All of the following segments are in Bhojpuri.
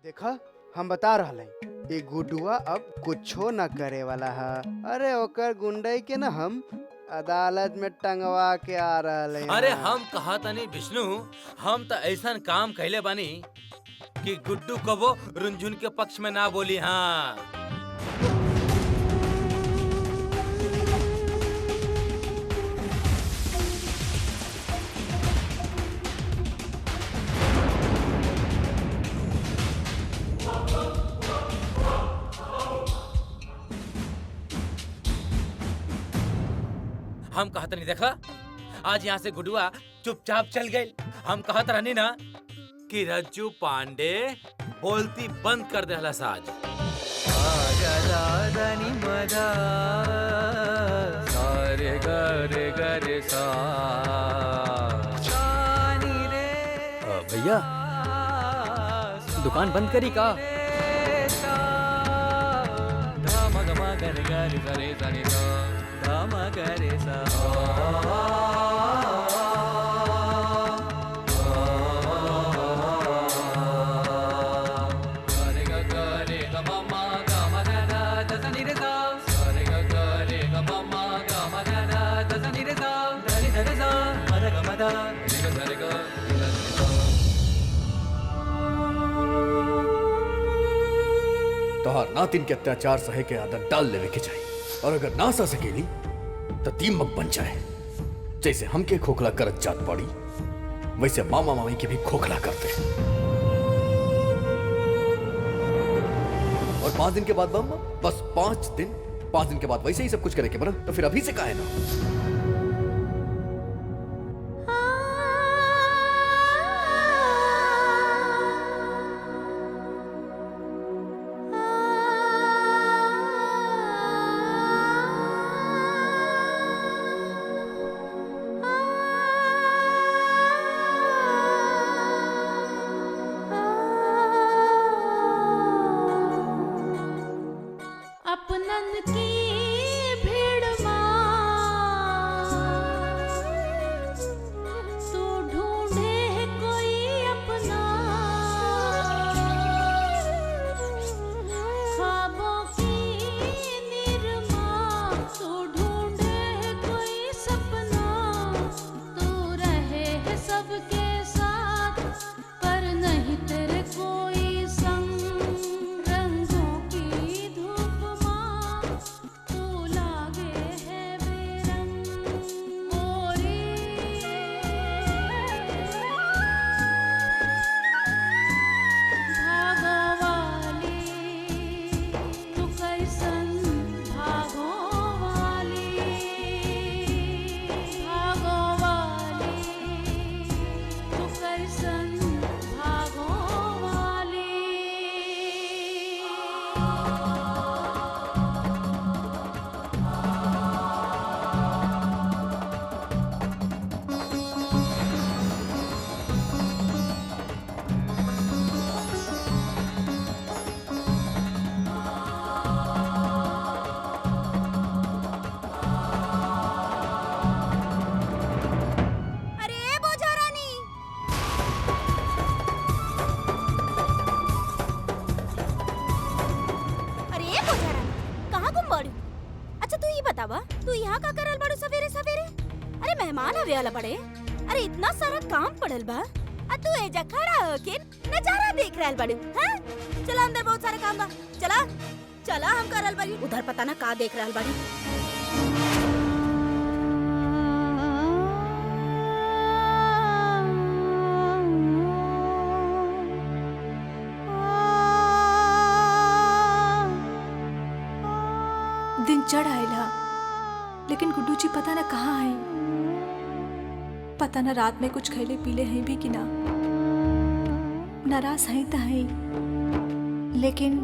देखा हम बता रहल हई ये गुडुआ अब कुछो न करे वाला है। अरे ओकर गुंडई के ना हम अदालत में टंगवा के आ रहले अरे हैं। हम कहा तनी विष्णु, हम तो ऐसा काम कहले बानी कि गुड्डू कबो रुंझुन के पक्ष में ना बोली। हाँ हम कहत नहीं देखा, आज यहाँ से गुडुआ चुपचाप चल गए। हम कहत रहनी ना कि रज्जू पांडे बोलती बंद कर देहला साज। भैया दुकान बंद करी का? तोहार नातिन के अत्याचार सहे के आदत डाल लेवे के चाहिए, और अगर ना सह सकेली तो दीमक बन जाए। जैसे हमके खोखला करत जात पड़ी वैसे मामा मामी के भी खोखला करते। और 5 दिन के बाद बम, बस 5 दिन, 5 दिन के बाद वैसे ही सब कुछ करे के बना, तो फिर अभी से काहे ना। अपनन की भीड़ मां तू ढूंढे है कोई अपना, ख्वाबों की निरमा तू ढूंढे है कोई सपना, तू रहे है सबके साथ पर नहीं तेरे कोई संग, रंगों की धूप मां तू लागे है बेरंग, ओरे भागो वाली तू कैसन, भागो वाली भागो वाली तू कैसन, भागो वाली। अरे बोझा रानी, अरे बोझा रानी कहाँ गुम बाड़ू? अच्छा तू ये बतावा तू यहाँ का करल बाड़ू सवेरे सवेरे? अरे मेहमान आवे वाला बड़े, अरे इतना सारा काम पड़ल बा आ तू एजा खड़ा होके नजारा देख रहल बाड़ू? हैं चला अंदर बहुत सारा काम बा, चला चला हम करल बाड़ी, उधर पता ना का देख रहल बाड़ी। दिन चढ़ आयला लेकिन गुड्डू जी पता ना कहाँ है, पता ना रात में कुछ खैले पीले हैं भी कि ना, नाराज हैं तो हैं, लेकिन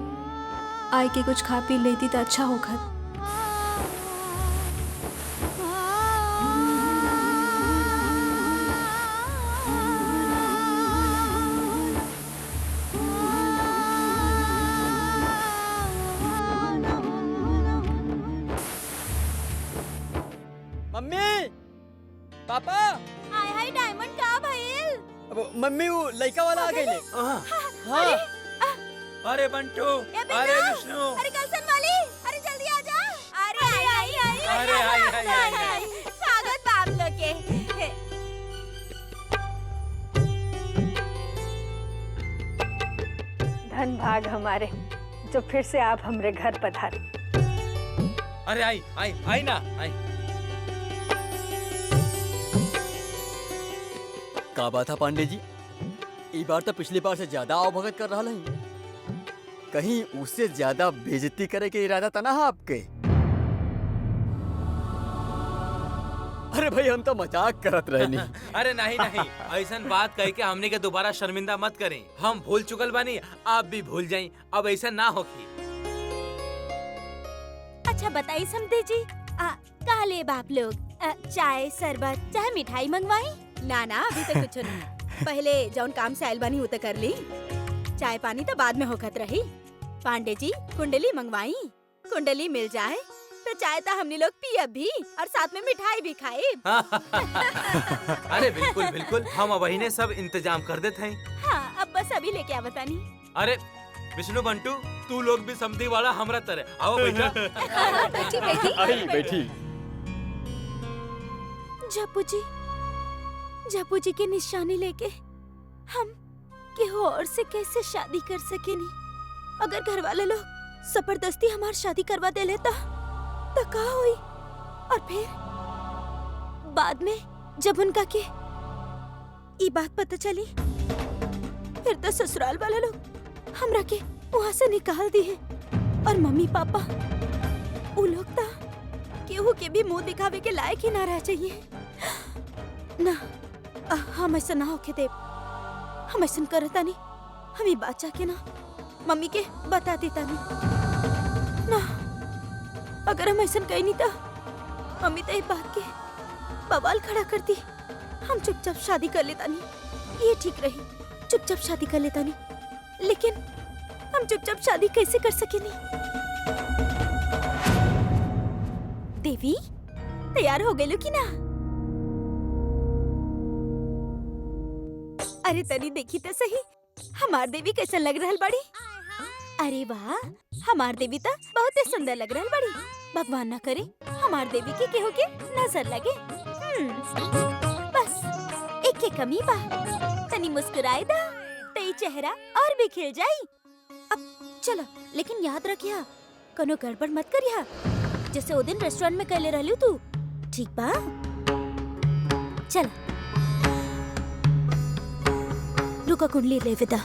आय के कुछ खा पी लेती तो अच्छा होगा। मम्मी पापा, हाय हाय डायमंड का भइल? अब मम्मी वो लड़का वाला आ गई ले। हाँ, हाँ अरे बंटू, ए बिन्नू, अरे विष्णु, अरे कलसन वाली, अरे जल्दी आ जा। अरे आई अरे आई। स्वागत बा आप लोग के। धन भाग हमारे जो फिर से आप हमरे घर पधारे। अरे आई ना आई। का बात है पांडे जी, ई बार तो पिछली बार से ज्यादा आवभगत कर रहा है। कहीं उससे ज्यादा बेइज्जती करे के इरादा था ना आपके? अरे भाई हम तो मजाक करत रहनी। अरे नहीं, ऐसन बात कह के हमने के दोबारा शर्मिंदा मत करें। हम भूल चुकल बानी, आप भी भूल जाएं। अब ऐसा ना होगी। अच्छा बताइए समझे जी, कहा ले बाप लोग? चाय शरबत चाहे मिठाई मंगवाई? ना अभी तो कुछ नहीं। पहले जौन काम से आयल बानी वो तो कर ली, चाय पानी तो बाद में होखत रही। पांडे जी कुंडली मंगवाई, कुंडली मिल जाए तो चाय तो हमने लोग पिए भी और साथ में मिठाई भी खाए। अरे बिल्कुल, हम वही ने सब इंतजाम कर देते हैं। हाँ अब बस अभी लेके आवता नहीं। अरे विष्णु बंटू, तू लोग भी समझी वाला हमरा तरह आओ बेटा। बैठी। जप्पू जी के निशानी लेके हम केहू और से कैसे शादी कर सकेनी? अगर घर वाले लोग जबरदस्ती हमारी शादी करवा दे लेता तो का हुई? और फिर बाद में जब उनका के ये बात पता चली, फिर तो ससुराल वाले लोग हमरा के वहाँ से निकाल दिए। और मम्मी पापा वो लोग तो केहू के भी मुंह दिखावे के लायक ही ना रह चाहिए ना। हम ऐसा ना होके दे, हम ऐसा करता नहीं। हम ये बात जाके ना मम्मी के बता देता नहीं ना। अगर हम ऐसा कहीं नहीं था, मम्मी तो ये बात के बवाल खड़ा करती। हम चुपचाप शादी कर लेता नहीं, ये ठीक रही। चुपचाप शादी कर लेता नहीं, लेकिन हम चुपचाप शादी कैसे कर सके नहीं? देवी तैयार हो गए लो कि ना? अरे तनी देखी तो सही, हमार देवी कैसे लग रहल बड़ी। अरे वाह, हमार देवी तो बहुत ही सुंदर लग रहल बड़ी। भगवान ना करे हमार देवी के केहू के नजर लगे। बस एक कमी बा, तनी मुस्कुराए दा तो ये चेहरा और भी खिल जाई। अब चलो, लेकिन याद रखिया कोनो गड़बड़ मत करिया, जैसे वो दिन रेस्टोरेंट में कैले रहलू तू। ठीक बा? चल रुका, कुंडली ले विदा।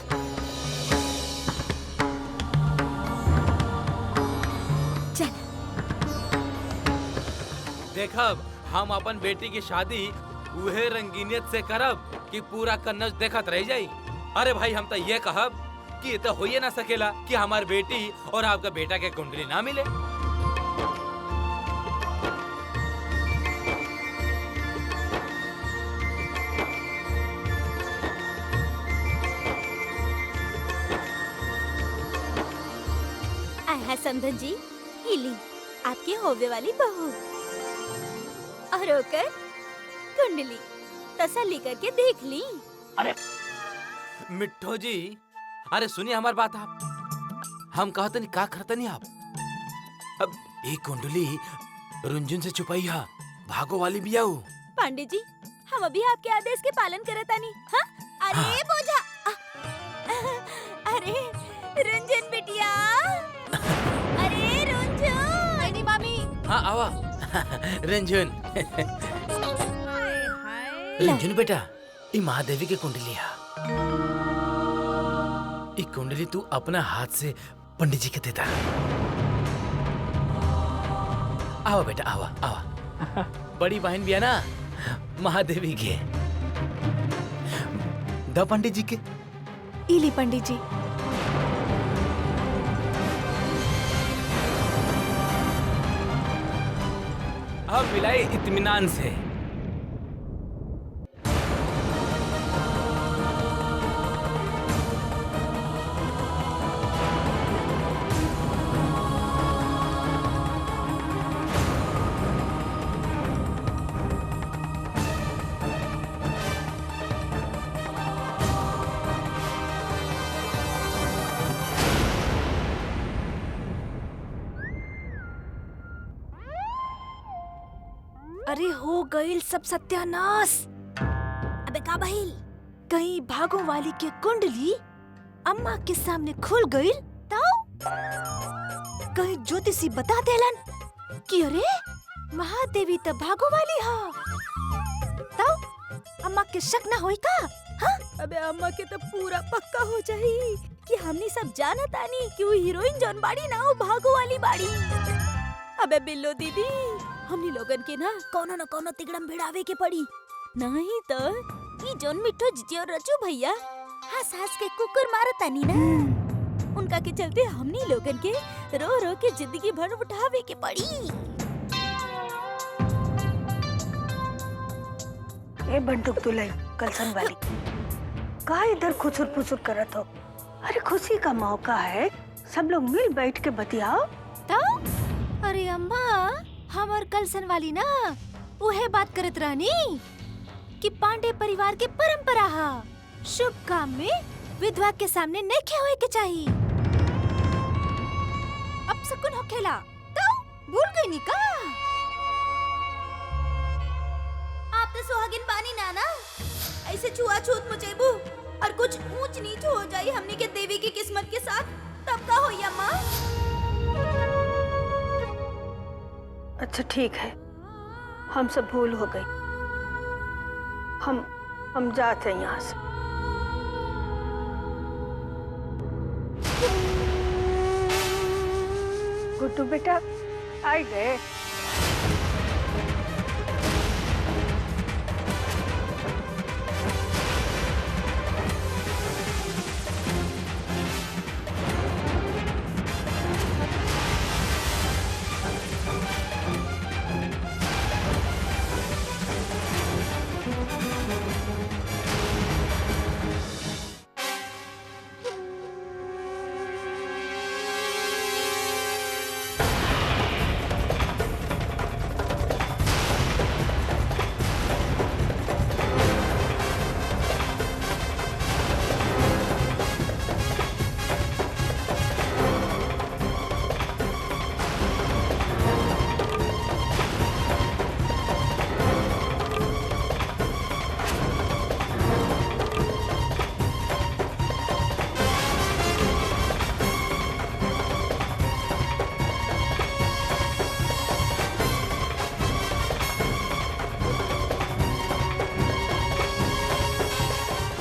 चल देखब हम अपन बेटी की शादी उहे रंगीनियत से करब कि पूरा कन्नौज देखत रह जाई। अरे भाई हम तो ये कहब कि ये तो हो ही ना सकेला कि हमार बेटी और आपका बेटा के कुंडली ना मिले। समधन जी, हीली आपके होवे वाली बहू और होकर कुंडली तसल्ली करके देख ली। अरे मिट्ठो जी, अरे सुनिए हमारी बात। आप हम कहते नहीं का करते नहीं आप। अब एक कुंडली रुंझुन से छुपाई है, भागो वाली भी आओ। पांडे जी हम अभी आपके आदेश के पालन करता नहीं। हाँ? अरे हाँ। बोझा अरे रुंझुन बिटिया, अरे रुंझुन मामी। हाँ आवा रंजन। रंजन बेटा, ये महादेवी की कुंडली है। ये कुंडली तू अपना हाथ से पंडित जी के देता। आवा बेटा, आवा आवा। बड़ी बहन भी है ना महादेवी के, द पंडित जी के। इली पंडित जी। अब मिलाए इत्मीनान से। अरे हो गईल सब सत्यानाश। अबे का बहिल? कहीं भागों वाली के कुंडली अम्मा के सामने खुल गई तो कहीं ज्योतिषी बता देलन कि अरे महादेवी तो भागो वाली हा। तो अम्मा के शक ना होई का? हाँ? अबे अम्मा के तो पूरा पक्का हो जाही कि हमनी सब जानत आनी कि वो हीरोइन जौन बाड़ी ना वो भागो वाली बाड़ी। अबे बिल्लो दीदी, हमनी लोगन के ना कोनो तिगड़म भिड़ावे के पड़ी, नहीं तो ये जौन मिठो जीजी और रचू भैया हंस हंस के कुकुर मारतानी ना, उनका के चलते हमनी लोगन के रो रो के जिंदगी भर उठावे के पड़ी। ए बंदूक दुलाई कलसन वाली, कहा इधर खुसुर फुसुर करत हो? अरे खुशी का मौका है, सब लोग मिल बैठ के बतियाओ। तो अरे अम्मा, हमार कलसन वाली ना उहे बात करत रहनी कि पांडे परिवार के परंपरा हा, शुभ काम में विधवा के सामने नेखे होए के चाहिए। अब सकुन हो खेला तो भूल गई नी का? आप तो सुहागिन बानी नाना, ऐसे छुआछूत मुचेबू और कुछ ऊंच नीच हो जाई हमनी के देवी की किस्मत के साथ, तब का होई अम्मा? अच्छा ठीक है, हमसे भूल हो गई, हम जाते हैं यहाँ से। गुड्डू बेटा आ गए?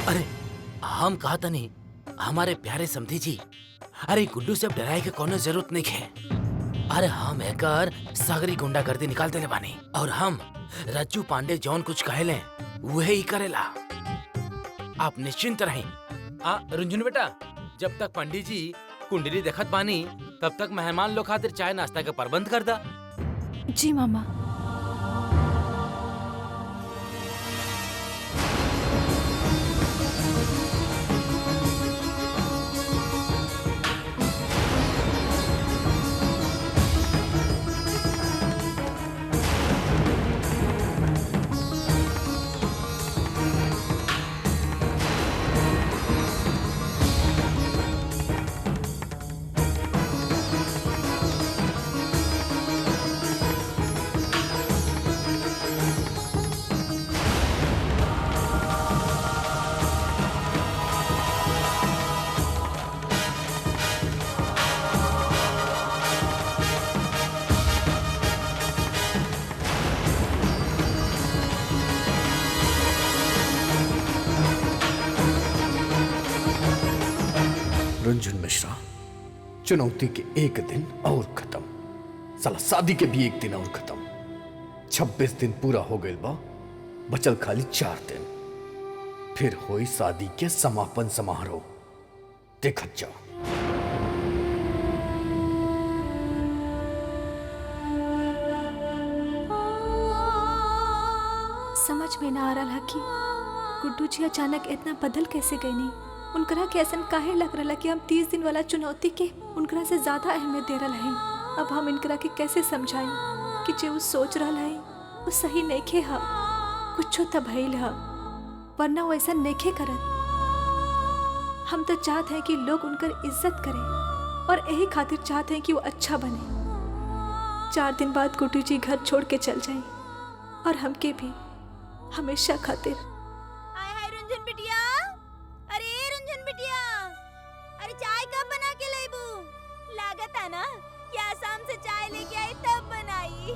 अरे हम कहा था नहीं हमारे प्यारे समधी जी, अरे गुड्डू से अब डराए के कोनो जरूरत नहीं है। अरे हम एकर सागरी गुंडागर्दी निकाल देले बानी और हम रज्जू पांडे जौन कुछ कहेले वही ही करेला। आप निश्चिंत रहें। रुंझुन बेटा, जब तक पंडित जी कुंडली देखत बानी तब तक मेहमान लोग खातिर चाय नाश्ता का प्रबंध कर दा। जी मामा। रुंझुन मिश्रा, चुनौती के एक दिन और खत्म, साला शादी के भी एक दिन और खत्म। 26 दिन पूरा हो गए बा, बचल खाली 4 दिन, फिर होई शादी के समापन समारोह। देखत जाओ। समझ में ना आ रहा कि गुड्डू जी अचानक इतना बदल कैसे गई। नहीं उनकरा के ऐसा काहे लग रहा कि हम 30 दिन वाला चुनौती के उनकरा से ज्यादा अहमियत दे रहा है। अब हम इनकरा के कैसे समझाएं कि जो वो सोच रहा है वो सही नइखे हा, कुछ तो भइल हा, वरना वो ऐसा नइखे करत। हम तो चाहते हैं कि लोग उनकर इज्जत करें और यही खातिर चाहते हैं कि वो अच्छा बने। 4 दिन बाद गुड्डू जी घर छोड़ के चल जाएं और हमके भी हमेशा खातिर। हाय हाय रुंझन बिटिया, अरे रुंझन बिटिया, अरे चाय कब बना के लेबू? लागत है ना कि आसाम से चाय लेके आई तब बनाई।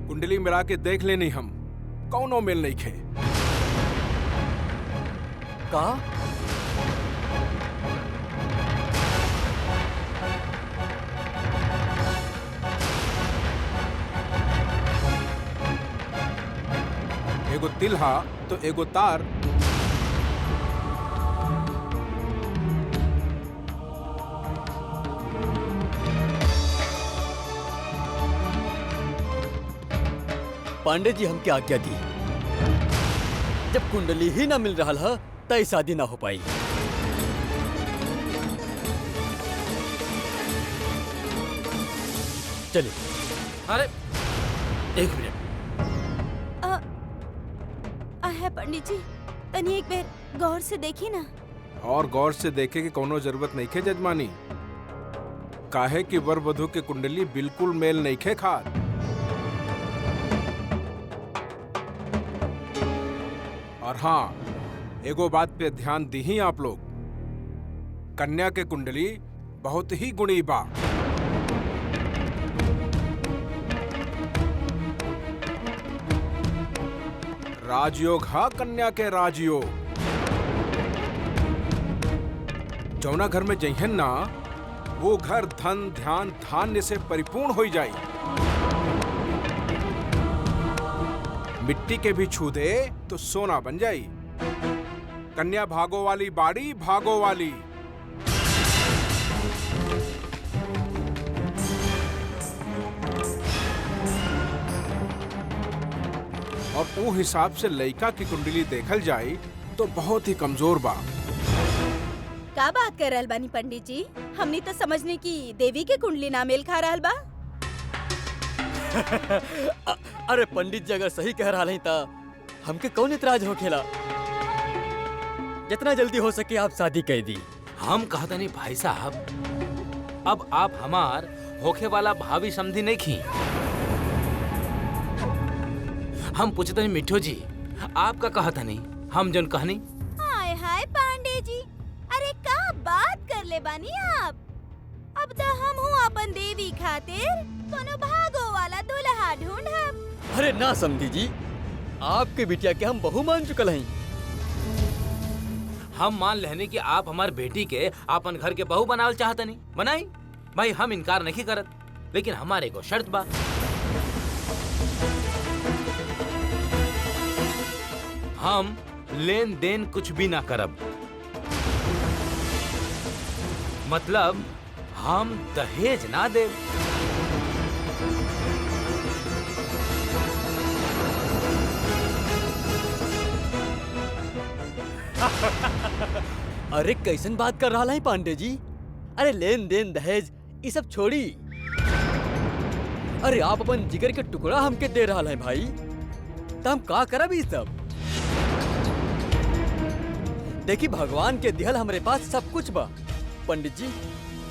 कुंडली मिला के देख लेनी हम, कौनो मेल नहीं खे। का एगो तिल हा तो एगो तार। पांडे जी हमके आज्ञा दी, जब कुंडली ही ना मिल रहा है तय शादी ना हो पाई। चलिए। अरे एक मिनट, है पंडित जी, तनी एक बार गौर से देखी ना। और गौर से देखे की कोनो जरूरत नहीं खे जजमानी, काहे कि वर वधु के कुंडली बिल्कुल मेल नहीं खे खात। और हाँ, एगो बात पे ध्यान दी ही आप लोग, कन्या के कुंडली बहुत ही गुणी बा। राजयोग हा कन्या के राजयोग। जौना घर में जइहन ना, वो घर धन ध्यान धान्य से परिपूर्ण हो जाई। मिट्टी के भी छू दे तो सोना बन जाई। कन्या भागो वाली बाड़ी भागो वाली। और वो हिसाब से लड़का की कुंडली देखल जाए तो बहुत ही कमजोर बा। का बात कर रहल बानी पंडित जी? हमनी तो समझने की देवी के कुंडली ना मेल खा रहल बा। अरे पंडित जी अगर सही कह रहा नहीं था हमके कौन इतराज हो खेला। जितना जल्दी हो सके आप शादी कह दी। हम कहता नहीं भाई साहब, अब आप हमार होखे वाला भाभी समझी नहीं खी। हम पूछते नहीं मिठो जी, आपका कहता नहीं, हम जन कहनी। हाय हाय पांडे जी, अरे का बात कर ले बानी आप। अब तो हम हूँ अपन देवी खातिर कोनो भागो वाला दुल्हा ढूंढब। अरे ना समझी जी, आपके बिटिया के हम बहू मान चुकल हैं। हम मान लेने कि आप हमार बेटी के अपन घर के बहू बनावल चाहता नहीं, बनाई भाई, हम इनकार नहीं करत, लेकिन हमारे को शर्त बा। हम लेन देन कुछ भी ना करब, मतलब हम दहेज ना देब। अरे कैसन बात कर रहा है पांडे जी? अरे लेन देन दहेज ये सब छोड़ी। अरे आप अपन जिगर के टुकड़ा हमके दे रहा है भाई, तो हम का करब ई सब? देखी भगवान के दिहल हमरे पास सब कुछ बा। पंडित जी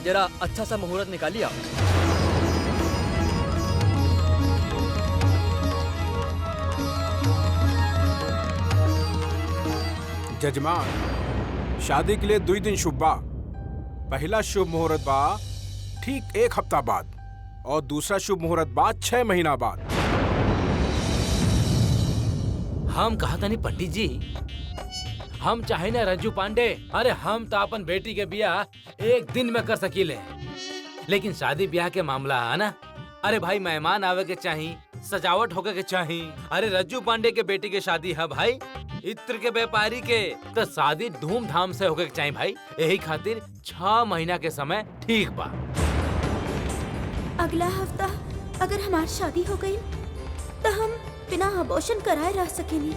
जरा अच्छा सा मुहूर्त निकालिए आप। जजमान, शादी के लिए 2 दिन शुभ बा। पहला शुभ मुहूर्त बा ठीक 1 हफ्ता बाद, और दूसरा शुभ मुहूर्त बा 6 महीना बाद। हम कहता नहीं पंडित जी, हम चाहे ना रज्जू पांडे, अरे हम तो अपन बेटी के ब्याह 1 दिन में कर सकीले, लेकिन शादी ब्याह के मामला है ना, अरे भाई मेहमान आवे के चाहिए, सजावट होके के चाहिए। अरे रज्जू पांडे के बेटी के शादी है भाई, इत्र के व्यापारी के, तो शादी धूमधाम से होके के चाहिए भाई। यही खातिर 6 महीना के समय ठीक बा। अगला हफ्ता अगर हमारी शादी हो गई तो हम बिना अबॉर्शन कराए रह सकेंगे।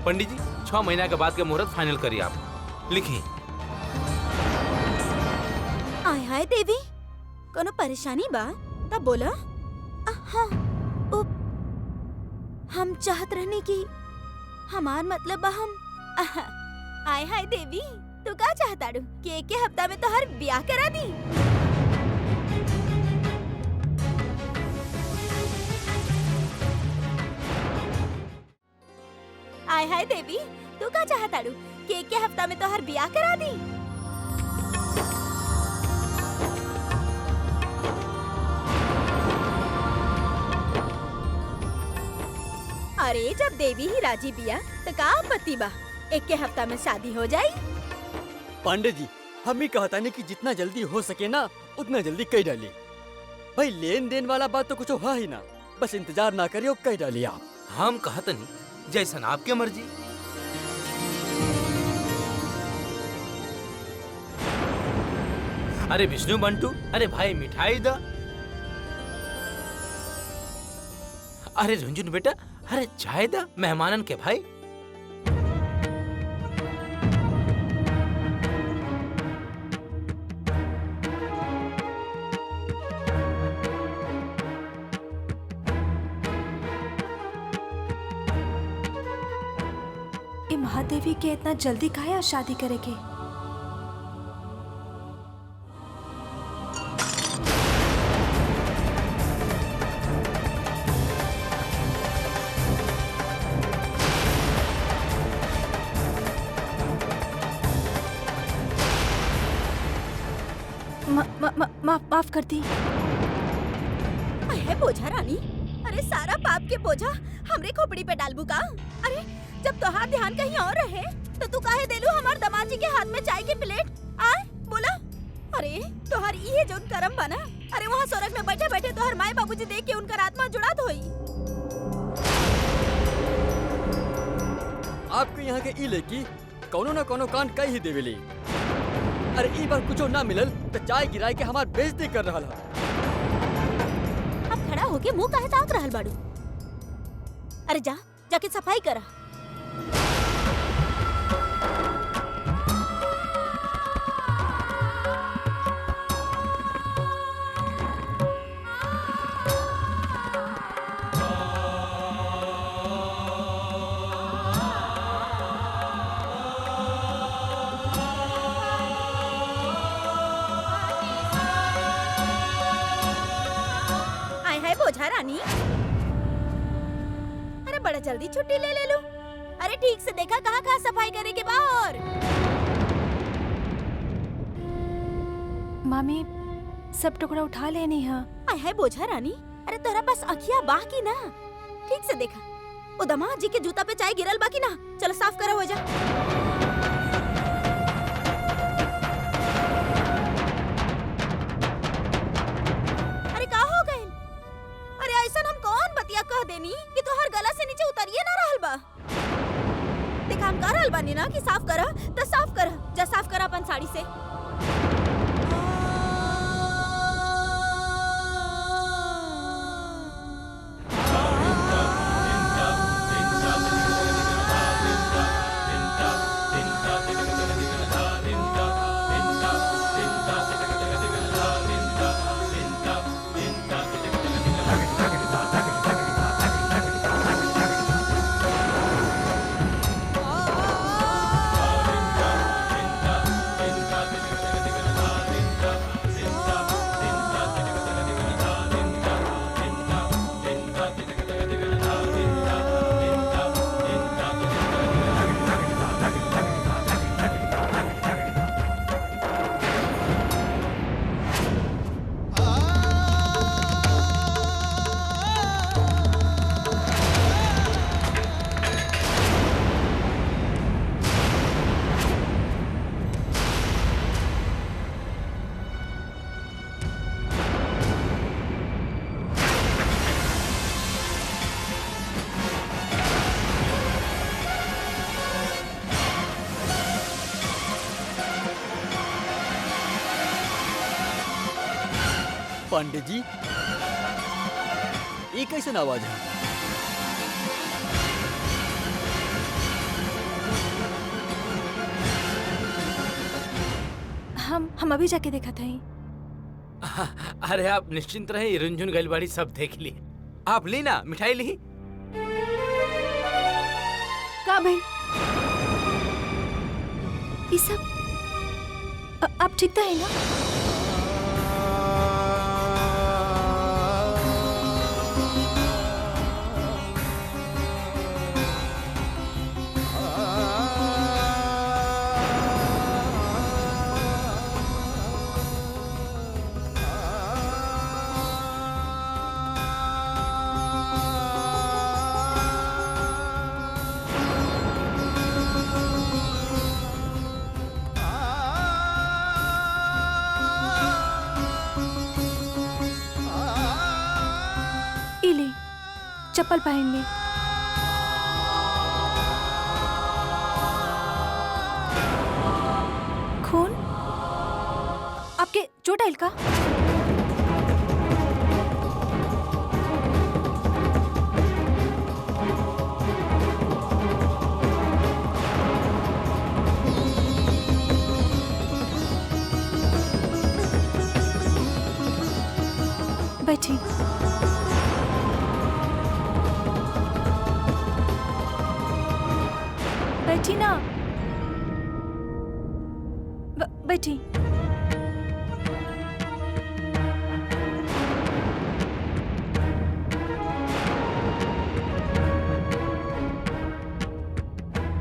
पंडित जी 6 महीना के बाद के मुहूर्त फाइनल करिए, आप लिखिए। आय हाय देवी, कोनो परेशानी बा तब बोला। हाँ, हम चाहत रहने की, हमार मतलब बा हम। आय हाय देवी, तू का चाहता डू कि 1 हफ्ता में तो हर ब्याह करा दी? आय हाय देवी, तू का चाहताड़ू कि एक के हफ्ता में तोहर बियाह करा दी? अरे जब देवी ही राजी बिया तो का आपत्ति बा? एक के हफ्ता में शादी हो जाई। पांडे जी, हम ही कहता नहीं कि जितना जल्दी हो सके ना उतना जल्दी कह डालिए। भाई लेन देन वाला बात तो कुछ हुआ ही ना, बस इंतजार ना करिए और कह डालिए आप। हम कहत नहीं, जैसन आपके मर्जी। अरे विष्णु बंटू, अरे भाई मिठाई दो। अरे झुंझुन बेटा, अरे चाय दा मेहमानन के भाई। ये महादेवी के इतना जल्दी काहे आज शादी करेके? माफ कर दी। है बोझा रानी, अरे सारा पाप के बोझा हमरे खोपड़ी पे डालबू का? अरे जब तोहार ध्यान कहीं और रहे तो तू काहे देलू हमार दामाद जी के हाथ में चाय की प्लेट? आए बोला। अरे तोहार ये जो करम बना, अरे वहाँ स्वर्ग में बैठे बैठे तोहार माए बाबूजी देख के उनकर आत्मा जुड़ात होई। आपके यहाँ के ई लेकी कोनो न कोनो कांड कई ही देवेली। अरे ई बार कुछो ना मिलल तो चाय गिराए के हमार बेइज्जती कर रहा है। अब खड़ा होके मुंह काहे ताक रहल बाड़ू? अरे जा जाके सफाई करा। बोझा रानी, अरे बड़ा जल्दी छुट्टी ले लूं। अरे ठीक से देखा कहाँ सफाई करे के बाहर। मामी सब टुकड़ा उठा लेनी है। आय हाय बोझा रानी, अरे तोरा बस अखिया बाह की ना, ठीक से देखा। ओ दामाद जी के जूता पे चाय गिरल बाकी ना, चलो साफ करो हो जा। कह देनी कि तोहर गला से नीचे उतरिए ना रहल बा। देखा हम कह रहल बानी ना कि साफ करा तो साफ करा। जा साफ करा अपन साड़ी से। पांडे जी, ये कैसे आवाज है? हम अभी जाके देखा था। अरे आप निश्चिंत रहे, रुंझुन गलबाड़ी सब देख ली। आप ली ना मिठाई ली। का भाई ये सब आप ठीक तो है ना? चप्पल पहन ली। खून? आपके चोट आइल का? बैठी। बैठी ना। बैठी।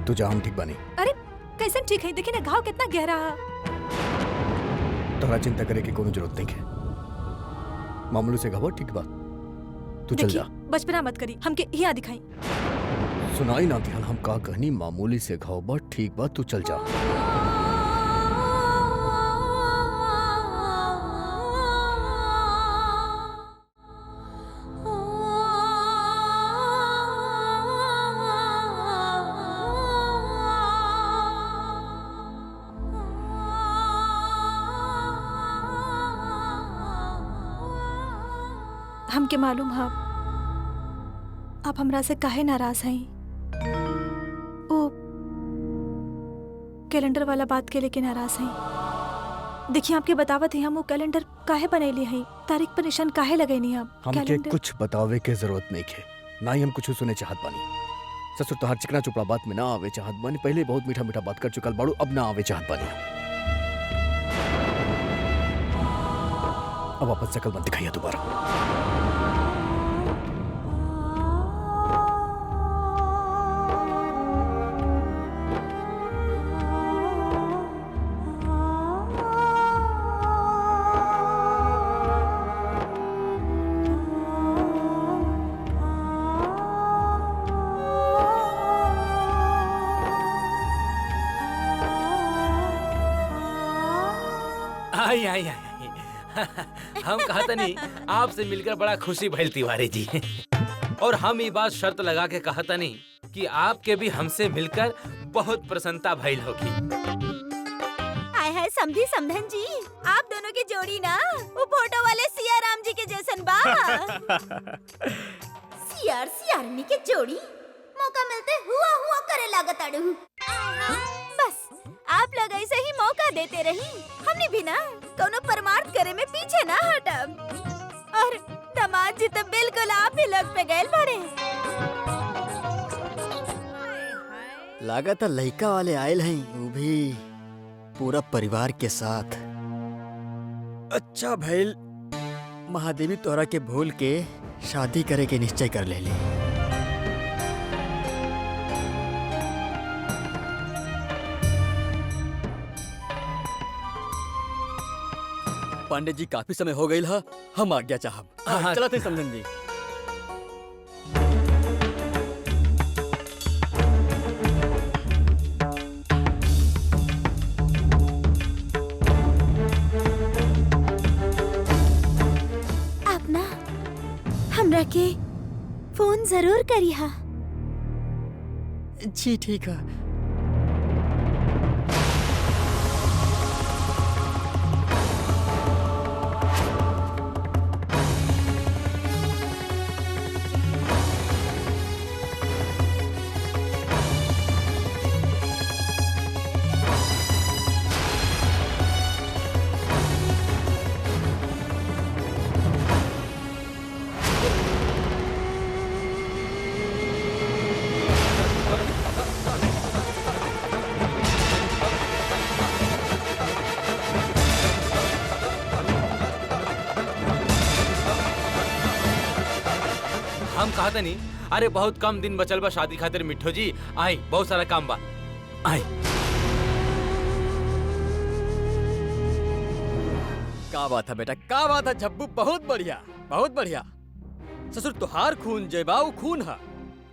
तू जा, हम ठीक बानी। अरे कैसे ठीक है? देखिए ना घाव कितना गहरा है। तोरा चिंता करे की कोनो जरूरत नहीं है। मामूली से घाव ठीक बा, तू चल जा। बचपना मत करी, हमके यहाँ दिखाई। सुनाई ना दिहल हम का कहनी, मामूली से घाव बा, ठीक बा, तू चल जा। हमके मालूम है आप हमरा से काहे नाराज हैं। ओ कैलेंडर वाला बात के लेके नाराज हैं। देखिए आपके बतावत है हम वो कैलेंडर काहे बनैली हैं, तारीख पर निशान काहे लगैनी हम। हमके कुछ बतावे के जरूरत नहीं है, ना ही हम कुछ सुने चाहत बानी। ससुर तोहार चिकना चुपड़ा बात में ना आवे चाहत बानी। पहले बहुत मीठा मीठा बात कर चुकल बाड़ू, अब ना आवे चाहत बानी। अब वापस शकल मत दिखाइए दोबारा। आई आई आई हम कहता नहीं आपसे मिलकर बड़ा खुशी भइल तिवारी जी। और हम ये बात शर्त लगा के कहता नहीं कि आपके भी हमसे मिलकर बहुत प्रसन्नता भइल होगी। आय है समधी समधन जी, आप दोनों की जोड़ी ना वो फोटो वाले सिया राम जी के जैसन बा। सियार सियारनी के जोड़ी मौका मिलते हुआ हुआ करे लागत आड़ू। बस आप लोग ऐसे ही मौका देते रही, हमने भी ना कोनो परमार्थ करे में पीछे ना हटब। और दामाद जी तो बिल्कुल आप ही लोग पे गए बड़े। लागत लड़का वाले आयल हैं, वो भी पूरा परिवार के साथ। अच्छा भैल महादेवी तोरा के भूल के शादी करे के निश्चय कर ले ली। पांडे जी काफी समय हो गई है, हम आज्ञा चाहब। हाँ। चला थे समझन जी। आप ना हमरा के फोन जरूर करी हा। जी ठीक है। हम कहता नहीं, अरे बहुत कम दिन बचल बा शादी खातिर मिठो जी, आई बहुत सारा काम बा, आई। का बात है बेटा, का बात है झब्बू, बहुत बढ़िया बहुत बढ़िया। ससुर तुहार खून जेबा वो खून है,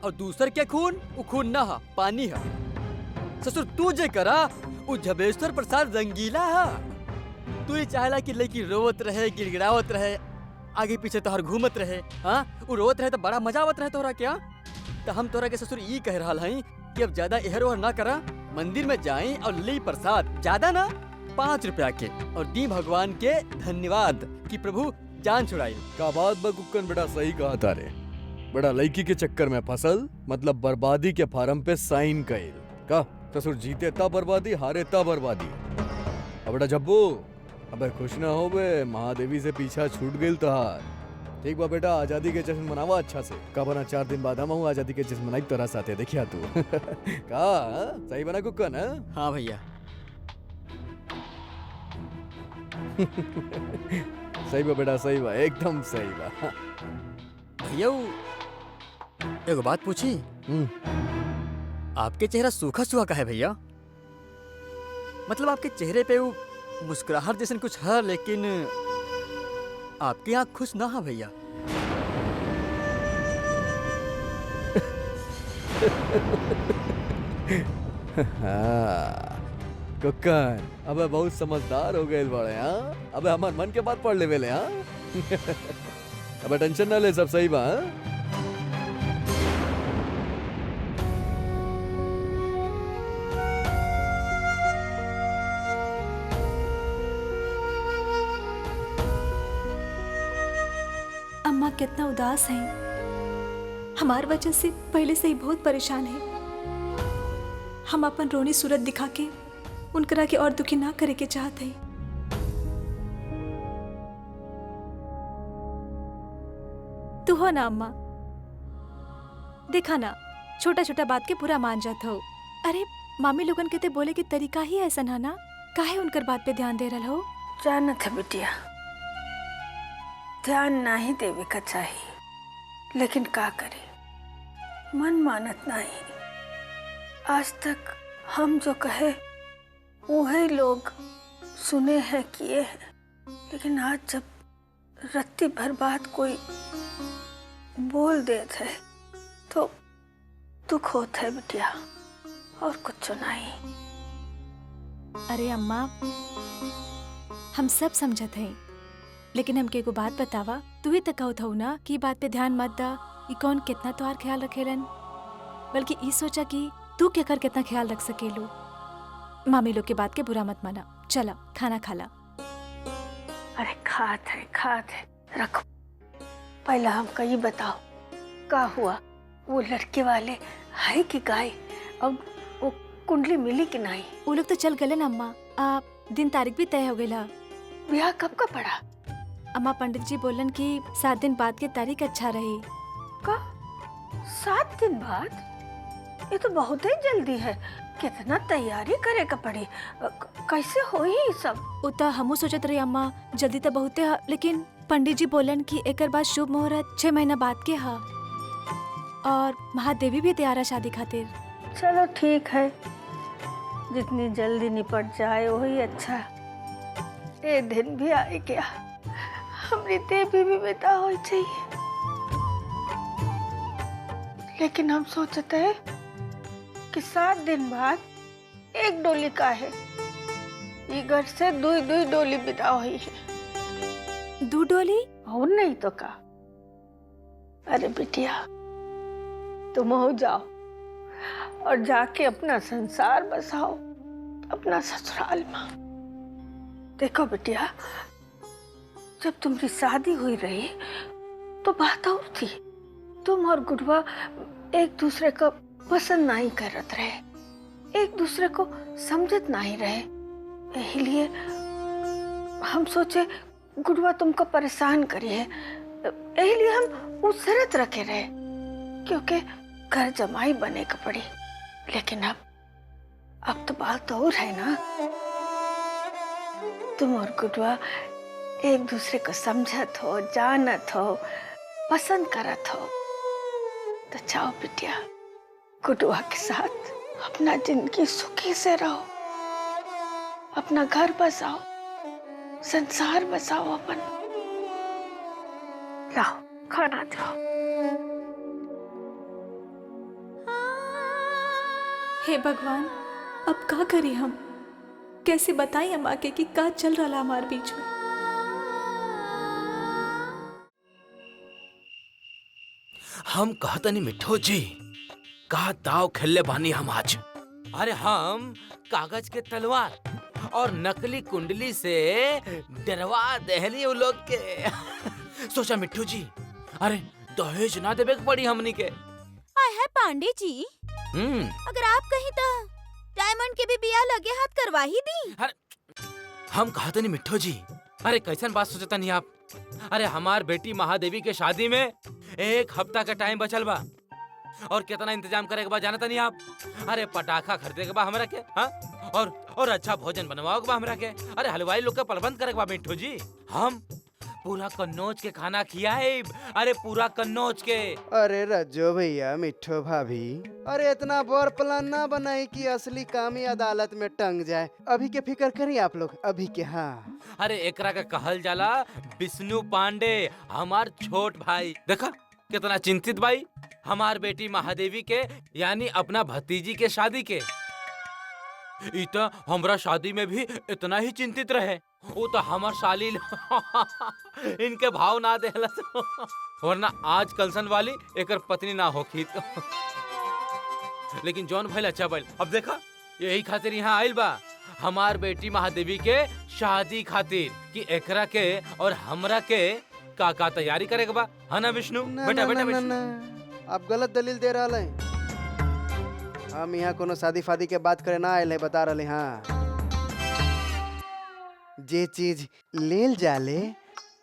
और दूसर के खून वो खून ना है, पानी है। ससुर तू जे करा वो झबेश्वर प्रसाद रंगीला है। तू ही चाहला कि लड़की रोवत रहे, गिड़गिड़ावत रहे, आगे पीछे तोहर घूमत रहे। हाँ, उ रोत रहे तो बड़ा मजा आवत रहे तोहरा क्या? तो हम तोहरा के ससुर ई कह रहल हई कि अब ज्यादा एहर ओहर ना करा, मंदिर में जाई और ली प्रसाद, ज्यादा ना 5 रुपया के, और दी भगवान के धन्यवाद कि प्रभु जान छुड़ाई। का बात बा कुक्कन, बेटा सही कहा तारे। बड़ा लड़की के चक्कर में फसल, मतलब बर्बादी के फार्म पे साइन कइल। का ससुर जीते ता बर्बादी, हारे ता बर्बादी। अब बेटा जब्बू, अबे खुश ना हो बे, महादेवी से पीछा छूट गइल तहार। ठीक बा बेटा, आजादी के जश्न मनावा अच्छा से। का बना 4 दिन बाद हम आजादी के जश्न मनाई तोरा साथे, देखिया तू। का हाँ? सही बना कुक्कन? हाँ भैया। सही बा बेटा, सही बा, एकदम सही बा। भैया एगो बात पूछी? आपके चेहरा सूखा सूखा का है भैया? मतलब आपके चेहरे पे वो मुस्कुराहट जैसन कुछ है, लेकिन आपकी आंख खुश ना है भैया। हाँ, कुक्कन अबे बहुत समझदार हो गए बड़े। हाँ, अबे हमार मन के बात पढ़ ले वेले। हाँ। अबे टेंशन ना ले, सब सही बा। हाँ? अम्मा कितना उदास हैं। हमार वजह से पहले से ही बहुत परेशान है। हम अपन रोनी सूरत दिखा के उनकरा के और दुखी ना करे के चाहते हैं। तू हो ना अम्मा, देखा ना, छोटा छोटा बात के पूरा मान जात हो। अरे मामी लोगन के ते बोले के तरीका ही ऐसा ना ना, काहे उनकर बात पे ध्यान दे रहा हो? जानत है बिटिया, ध्यान नहीं देवे का चाहिए, लेकिन का करे, मन मानत नहीं। आज तक हम जो कहे वही लोग सुने हैं, किए हैं, लेकिन आज जब रत्ती भर बात कोई बोल देते है तो दुख होता है बिटिया, और कुछ नहीं। अरे अम्मा, हम सब समझत हैं, लेकिन हमके एगो बात बतावा, तू ही तक कहत हऊ ना कि बात पे ध्यान मत दा, ई कौन कितना तोहार ख्याल रखेलन, बल्कि ई सोचा कि तू केकर कितना ख्याल रख सकेलू। मामी लोग के बात के बुरा मत माना, चला खाना खाला। अरे खात है, रखो। पहला हमका ये बताओ, का हुआ, वो लड़के वाले है कि गाय, अब वो कुंडली मिली कि नहीं? वो लोग तो चल गए ना अम्मा, दिन तारीख भी तय हो गई। ब्याह कब का पड़ा? अम्मा पंडित जी बोलन कि 7 दिन बाद के तारीख अच्छा रही। का 7 दिन बाद? ये तो बहुत ही जल्दी है, कितना तैयारी करे का पड़ी, कैसे होई ये सब? उता हमू सोचत रही अम्मा, जल्दी तो बहुते है, लेकिन पंडित जी बोलन कि एकर बाद शुभ मुहूर्त 6 महीना बाद के है, और महादेवी भी तैयार है शादी खातिर। चलो ठीक है, जितनी जल्दी निपट जाए वही अच्छा। ये दिन भी आए क्या, हमारी देवी भी बेटा हो चाहिए। लेकिन हम सोचते हैं कि 7 दिन बाद एक डोली का है, ये घर से 2 डोली विदा हुई है। 2 डोली? और नहीं तो का। अरे बिटिया, तुम हो जाओ और जाके अपना संसार बसाओ अपना ससुराल में। देखो बिटिया, जब तुम्हारी शादी हुई रही तो बात और थी, तुम और गुड़वा एक दूसरे को पसंद नहीं करत रहे, एक दूसरे को समझत नहीं रहे। यही लिए हम सोचे गुड़वा तुमको परेशान करी है, यही लिए हम उस शर्त रखे रहे, क्योंकि घर जमाई बने का पड़ी। लेकिन अब तो बात और है ना, तुम और गुड़वा एक दूसरे को समझत हो, जानत हो, पसंद करत हो, तो जाओ बिटिया, गुड़वा के साथ अपना जिंदगी सुखी से रहो, अपना घर बसाओ, संसार बसाओ अपन। लाओ खाना जाओ। हे भगवान, अब का करी हम, कैसे बताएं अम्मा के कि का चल रहा हमारे बीच में। हम कहतनी मिठो जी का दाव खेलले बानी हम आज। अरे हम कागज के तलवार और नकली कुंडली से डरवा दहली उ लोग के। सोचा मिठू जी, अरे दहेज ना देवे के पड़ी हमनी के। आय है पांडे जी, अगर आप कहीं तो डायमंड के भी बिया लगे हाथ करवा ही दी। हम कहते नहीं मिठो जी, अरे कैसन बात सोचता नहीं आप। अरे हमार बेटी महादेवी के शादी में 1 हफ्ता का टाइम बचल बा और कितना इंतजाम करे के बाद जानता नहीं आप। अरे पटाखा खरीदे के बा हमरा के, हाँ, और अच्छा भोजन बनवाओ के बा हमरा के। अरे हलवाई लोग का प्रबंध करे के बा मिठो जी। हम पूरा कन्नौज के खाना खियाए, अरे पूरा कन्नौज के। अरे रज्जो भैया, मिठो भाभी, अरे इतना बड़ प्लान ना बनाई कि असली काम ही अदालत में टंग जाए। अभी के फिक्र करिए आप लोग, अभी के। हाँ, अरे एकरा का कहल जाला विष्णु पांडे, हमार छोट भाई। देखा कितना चिंतित भाई हमार बेटी महादेवी के यानी अपना भतीजी के शादी के। इतना हमरा शादी में भी इतना ही चिंतित रहे। वो तो हमार साली इनके भाव ना देला, वरना आज कलसन वाली एकर पत्नी ना होखी। लेकिन जौन भइल अच्छा भइल। अब देखा यही खातिर यहाँ आइल बा हमार बेटी महादेवी के शादी खातिर कि एकरा के और हमरा के का तैयारी करे के बा, है ना विष्णु? बेटा बेटा ना, आप गलत दलील दे रहा है। हम यहाँ कोनो शादी फादी के बात करे ना आए हैं, बता रहे। हाँ, जे चीज लेल जाले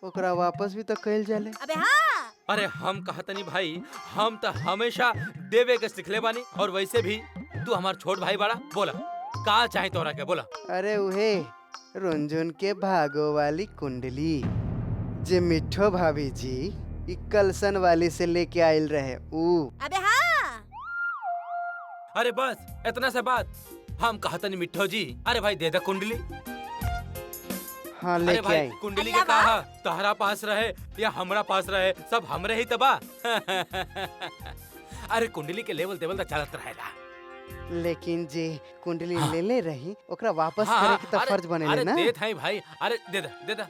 ओकरा वापस भी तो कइल जाले। अबे हाँ, अरे हम कहतनी भाई, हम तो हमेशा देवे के सिखले बानी। और वैसे भी तू हमार छोट भाई बड़ा, बोला का चाहे तोरा के, बोला। अरे उहे रुंझुन के भागो वाली कुंडली जे मिठो भाभी जी ई कलसन वाली से लेके आयल रहे ऊ। अबे हाँ, अरे बस इतना सा बात। हम कहतनी मिठो जी, अरे भाई दे दे कुंडली। हाँ, अरे लेके भाई आई। कुंडली के कहा तहरा पास रहे या हमरा पास रहे, सब हमरे ही तबा। अरे कुंडली के लेवल देवल तो चलत रहेला। लेकिन जे कुंडली ले ले रही ओकरा वापस हाँ, करे के तो अरे- फर्ज बने अरे ना। देत है भाई, अरे दे दे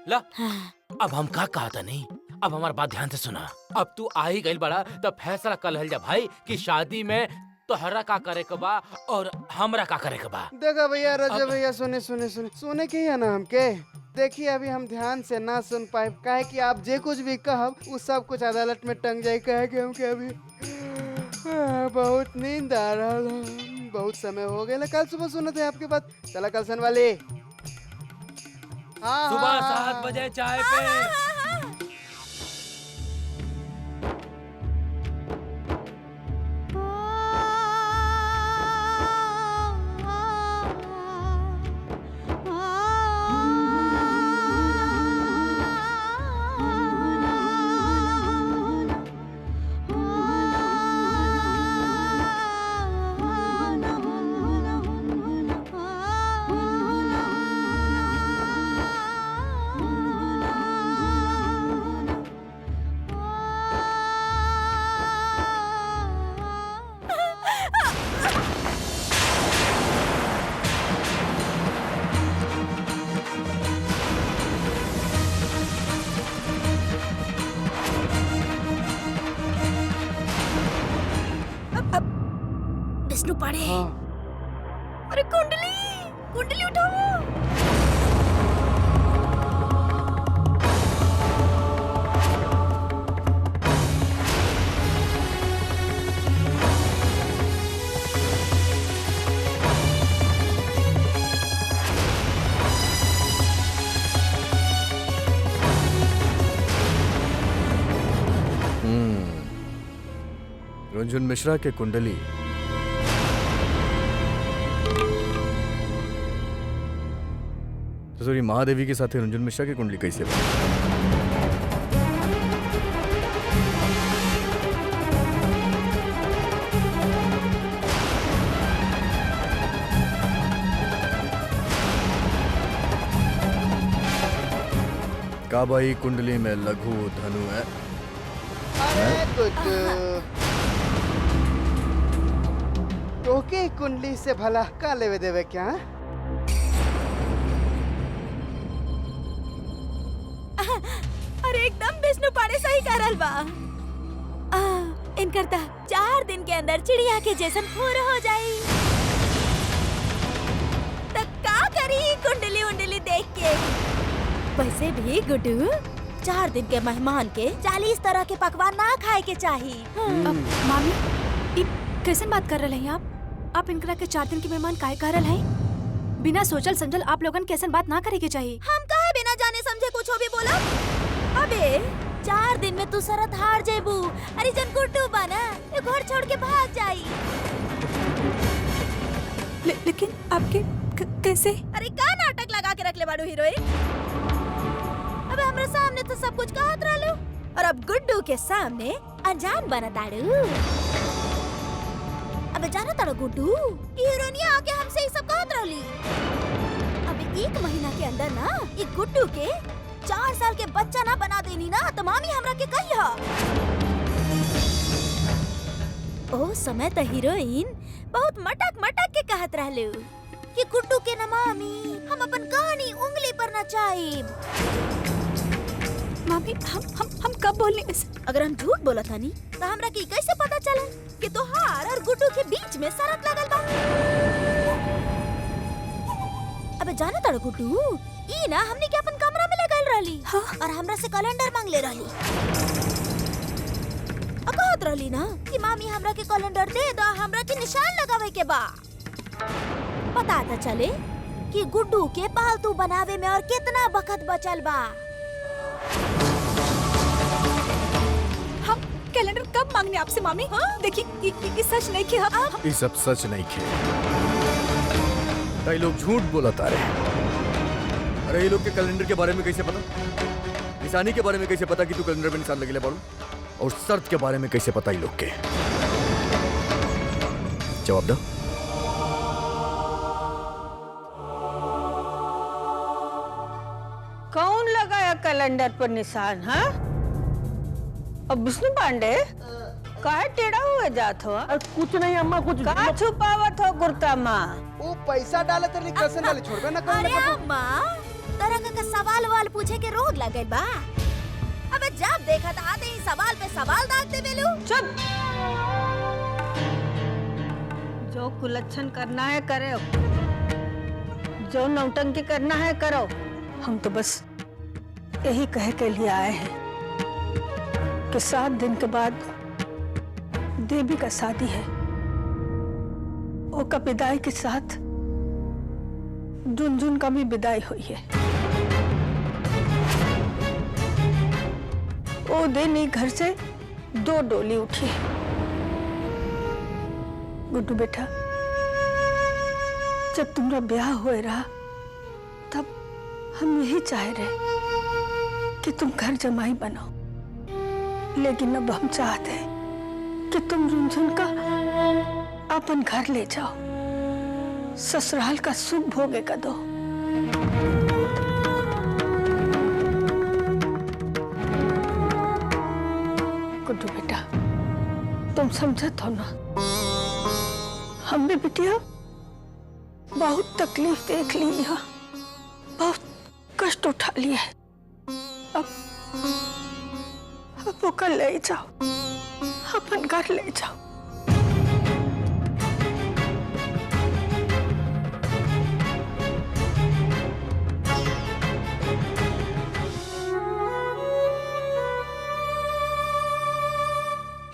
ला। अब हम का कहता नहीं, अब हमार बात ध्यान से सुना। अब तू आ ही गइल बड़ा तो फैसला कर हल जा भाई कि शादी में तोहरा का करे के बा और हमरा का करे के बा। देखा भैया, रजो अब- भैया, सुने के ही है ना हमके। देखिए अभी हम ध्यान से ना सुन पाए, काहे कि आप जे कुछ भी कहब वो सब कुछ अदालत में टंग जाए। कहे कि हमके अभी बहुत नींद आ रहा है, बहुत समय हो गया। कल सुबह सुने थे आपके बात। चला कलसन वाले। हाँ, सुबह हाँ, 7 हाँ, बजे चाय पे। विष्णु पांडे। हाँ। अरे कुंडली, कुंडली उठाओ। रुंझुन मिश्रा के कुंडली ससुरी महादेवी के साथ रुंझुन मिश्रा की कुंडली कैसे बनी? काबाई कुंडली में लघु धनु है। अरे गुड्डू, तोके कुंडली से भला का लेवे देवे क्या? अरे एकदम विष्णु पांडे सही कह रहल बा। मन करता 4 दिन के अंदर चिड़िया के जैसन फोर हो जाई। तो का करी कुंडली उंडली देख के। वैसे भी गुड्डू 4 दिन के मेहमान के 40 तरह के पकवान ना खाए के चाहिए। मामी ई कैसन बात कर रहे हैं आप इनकरा के 4 दिन के मेहमान काहे कह रहे हैं? बिना सोचल समझल आप लोगन कैसन बात ना करे के चाहिए। हम काहे बिना जाने समझे कुछ भी बोला? अबे 4 दिन में तू सरत हार जेबू। अरे जन गुड्डू बना ये घर छोड़ के भाग जाई। लेकिन आपके कैसे? अरे का नाटक लगा के रख ले बाड़ू हीरोइन। अबे हमरे सामने तो सब कुछ कहत रहलू और अब गुड्डू के सामने अनजान बनताड़ू। अबे जाना ताड़ू गुड्डू हीरोइनिया आके हमसे ये सब कहत रहली। अबे 1 महीना के अंदर ना ये गुड्डू के 4 साल के बच्चा ना बना देनी ना तो मामी हमरा के कहिया। ओ समय तो हीरोइन बहुत मटक मटक के कहत रहलू कि गुड्डू के ना मामी हम अपन कहानी उंगली पर नचाईब। मामी हम कब बोलने ऐसे? अगर हम झूठ बोला था नी तो हमरा की कैसे पता चला कि तोहार और गुड्डू के बीच में शरत लगल बा? अबे जाना ताड़ गुड्डू ई ना हमने के अपन कमरा में ले गइल रहली। हाँ? और हमरा से कैलेंडर मांग ले रहली। कहत रहली ना कि मामी हमरा के कैलेंडर दे दो हमरा के निशान लगावे के बा। पता था चले कि गुड्डू के पालतू बनावे में और कितना वक्त बचल बा। हम कैलेंडर कब मांगने आपसे मामी? देखिए ये सच नहीं कि हम ये सब सच नहीं खे। कई लोग झूठ बोला तारे। अरे ये लोग के कैलेंडर के बारे में कैसे पता? निशानी के बारे में कैसे पता कि तू कैलेंडर में निशान लगे ले बाड़ू? और शर्त के बारे में कैसे पता ये लोग के? जवाब दो। कौन लगाया कैलेंडर पर निशान? हाँ अब विष्णु पांडे काहे टेढ़ा हुए जात हो? कुछ नहीं अम्मा, कुछ का छुपावत हो गुरता माँ? वो पैसा डाले तो कैसे डाले छोड़बे ना अरे अम्मा तरह का सवाल वाल पूछे के रोग लगे बा। अबे जब देखा था आते ही सवाल पे सवाल दाग दे बेलू। चुप। जो कुलच्छन करना है करे, जो नौटंकी करना है करो। हम तो बस यही कह के लिए आए हैं कि 7 दिन के बाद देवी का शादी है। वो का विदाई के साथ झुनझुन का भी विदाई हुई है। वो दिन ही घर से 2 डोली उठी है। गुड्डू बेटा जब तुम्हारा ब्याह हुए रहा तब हम यही चाह रहे कि तुम घर जमाई बनो, लेकिन अब हम चाहते हैं कि तुम झुनझुन का अपन घर ले जाओ, ससुराल का सुख भोगे का दो। गुड्डू बेटा तुम समझत हो ना? हम भी बिटिया बहुत तकलीफ देख ली है, बहुत कष्ट उठा लिया है। अब वो कल ले जाओ, अपन घर ले जाओ।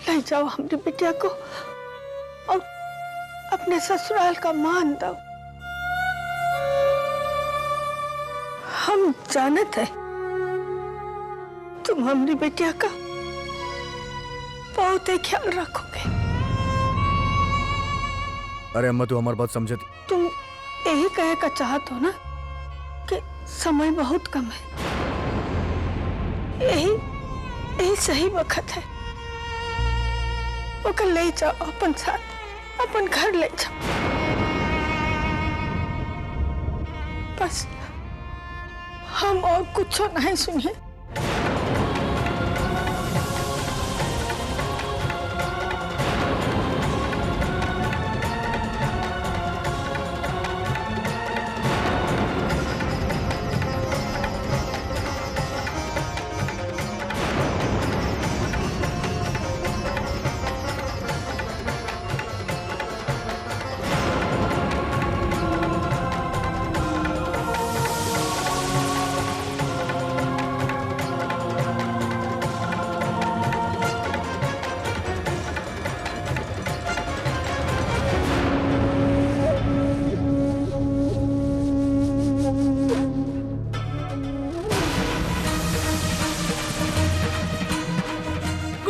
ले जाओ हमारी बिटिया को और अपने ससुराल का मान दो। हम जानते हैं तुम हमारी बिटिया का बहुत ही ख्याल रखोगे। अरे अम्मा तू हमारी बात समझे? तुम यही कहे का चाहत हो ना कि समय बहुत कम है, यही सही वक्त है। वो कल ले जाओ अपन साथ, अपन घर ले जाओ। बस हम और कुछ नहीं सुनिए।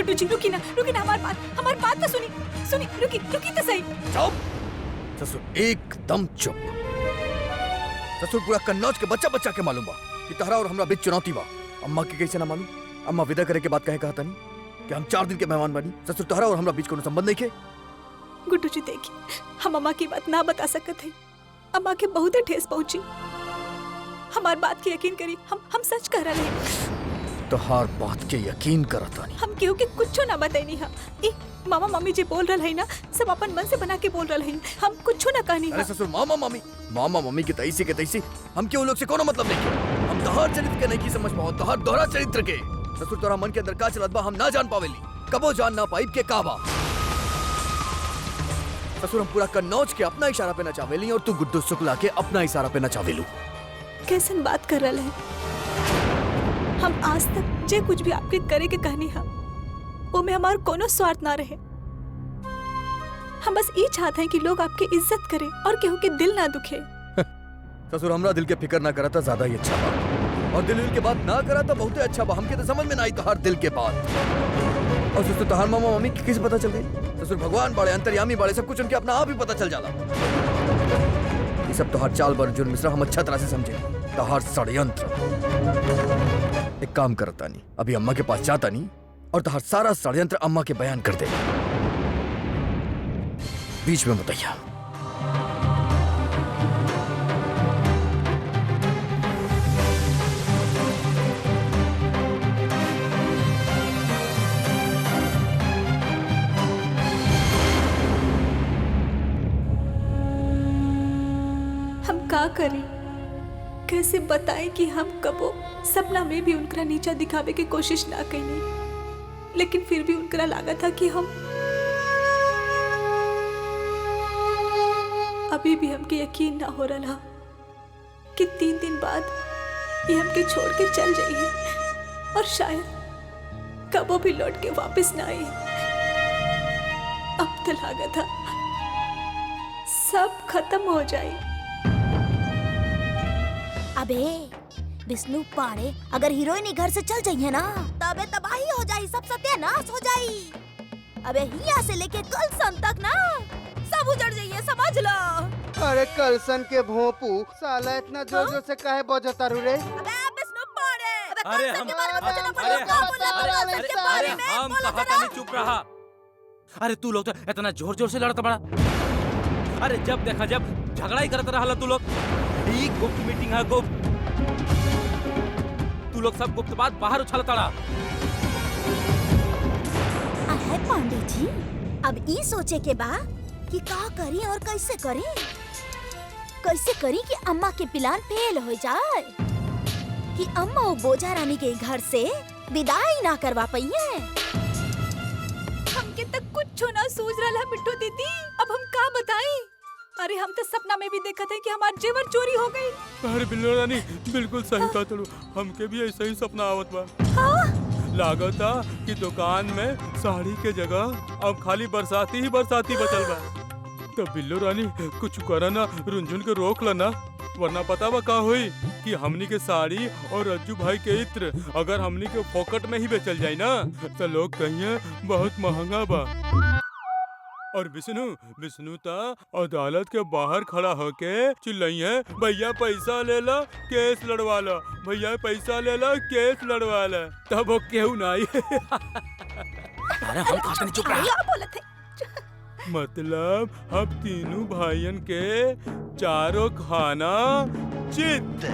गुड्डू जी रुकी ना हमारी बात तो सुनी रुकी तो सही। चुप ससुर, एकदम चुप। ससुर पूरा कन्नौज के बच्चा बच्चा के मालूम बा कि तहरा और हमरा बीच चुनौती बा। अम्मा के कैसे ना मालूम? अम्मा विदा करे के बाद कहे कहा तनी कि हम 4 दिन के मेहमान बनी। ससुर तहरा और हमरा बीच कोनो संबंध नहीं के। गुड्डू जी देखिए, हम अम्मा की बात ना बता सकते थे। अम्मा के बहुत ठेस पहुंची। हमारी बात की यकीन करी, हम सच कह रहे हैं। तोहार बात के यकीन करता नहीं। हम केहू के कुछ ना बताई हा। मामा मम्मी जी बोल रहा है ना, सब अपन मन से बना के बोल रहा है। हम कुछ ना कहनी। अरे ससुर, मामा मम्मी के तैसी हम क्यों लोग से कोनो मतलब नहीं के। हम तोहार चरित्र के नहीं की समझ पाओ, तोहार दोहरा चरित्र के। ससुर तोरा मन के अंदर का चलत बा हम ना जान पावेली, कबो जान ना पाई के का बा। ससुर हम पूरा कन्नौज के अपना इशारा पे नचावेली और तू गुड्डू शुक्ला के अपना इशारा पे नचावेलू। कैसन बात कर रहा है? हम आज तक जे कुछ भी आपके करे के कहनी हा, वो में हमार कोनो स्वार्थ ना रहे। हम बस ये चाहते हैं कि लोग आपकी इज्जत करें और केहू के दिल ना दुखे। ससुर हमरा दिल के फिक्र ना करा था ज्यादा ही अच्छा बा, और दिल के बात ना करा था बहुत अच्छा बा। हमके तो समझ में ना आई तोहार दिल के बात। और ससुर तोहार मामा मम्मी की किस पता चल गई? ससुर भगवान बाड़े, अंतर्यामी बाड़े, सब कुछ उनके अपना आप ही पता चल जाला। ये सब तोहार चाल बर जुर्म मिश्रा हम अच्छा तरह से समझे। तोहार षड्यंत्र। एक काम करता नहीं, अभी अम्मा के पास जाता नहीं और तोहार सारा षड्यंत्र अम्मा के बयान कर दे। बीच में बताइए। हम का करें? कैसे बताएं कि हम कबो सपना में भी उनका नीचा दिखावे की कोशिश ना करी, लेकिन फिर भी उनका लगा था कि हम अभी भी हमके यकीन ना हो रहा कि 3 दिन बाद ये हमके छोड़ के चल जाइए और शायद कबो भी लौट के वापस ना आई। अब तो लगा था सब खत्म हो जाए। अबे विष्णु पाड़े, अगर हीरोइन घर से चल जाइए ना, तबे तबाही हो जाई, सब सत्यानाश हो जाई। अबे हिया से लेके कलसन तक ना सब उजड़ जाइए, समझ लो। अरे कलसन के भोंपू, साला इतना जोर जोर से काहे बजता रू रे? अबे विष्णु पाड़े, अरे कलसन हम के बारे में सोचना अरे पड़ेगा, हम बोला कलसन के बारे में हम बोला कहा जरा। था चुप रहा। अरे तू लोग तो इतना जोर जोर से लड़ता बड़ा। अरे जब देखा जब झगड़ा ही करता रहा तू लोग। ये गुप्त मीटिंग है, गुप्त। तू लोग सब गुप्त बात बाहर उछालता रहा। अरे पांडे जी, अब ई सोचे के बा कि का करी और कैसे करी कि अम्मा के प्लान फेल हो जाए, कि अम्मा वो बोझा रानी के घर से विदाई ना करवा पाई है। हमके तक कुछ ना सूझ रहा है बिट्टू दीदी, अब हम का बताएं? अरे हम तो सपना में भी देखा था कि हमारे जेवर चोरी हो गई। अरे बिल्लो रानी बिल्कुल सही कहा तू, हमके भी ऐसा ही सपना आवत बा। लागत था कि दुकान में साड़ी के जगह अब खाली बरसाती ही बरसाती बचल बा। तो बिल्लो रानी कुछ करा ना, रुंझुन के रोक लेना, वरना पता बा का हुई कि हमनी के साड़ी और रज्जू भाई के इत्र अगर हमनी के फोकट में ही बेचल जाए ना, तो लोग कहिए बहुत महंगा बा। और विष्णु ता अदालत के बाहर खड़ा होके चिल्लाइए, भैया पैसा ले ला केस लड़वा ला, भैया पैसा ले ला केस लड़वा ला। तब वो केहू ना आई। अरे हम कहा नहीं, चुप रहा। क्या बोले थे? मतलब हम तीनों भाइयन के चारों खाना चित।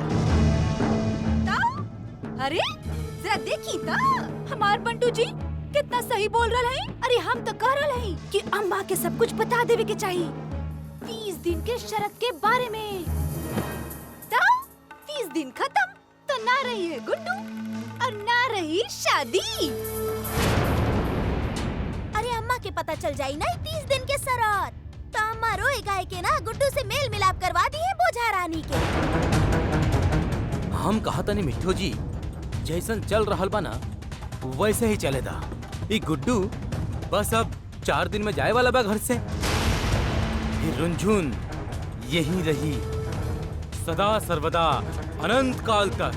अरे जरा देखी ता, हमार बंटू जी कितना सही बोल रहा है। अरे हम तो कह रहा है कि अम्मा के सब कुछ बता देवे के चाहिए 30 दिन के शरत के बारे में। तो 30 दिन खत्म तो ना रही है गुड्डू और ना रही शादी। अरे अम्मा के पता चल जाई ना 30 दिन के शरत, तो अम्मा रोएगा के ना गुड्डू से मेल मिलाप करवा दी है बोझा रानी के। हम कहा था नहीं मिठू जी, जैसन चल रहल बा ना वैसे ही चलेगा। ये गुड्डू बस अब 4 दिन में जाए वाला बा घर से, फिर रुंझुन यही रही सदा सर्वदा अनंत काल तक।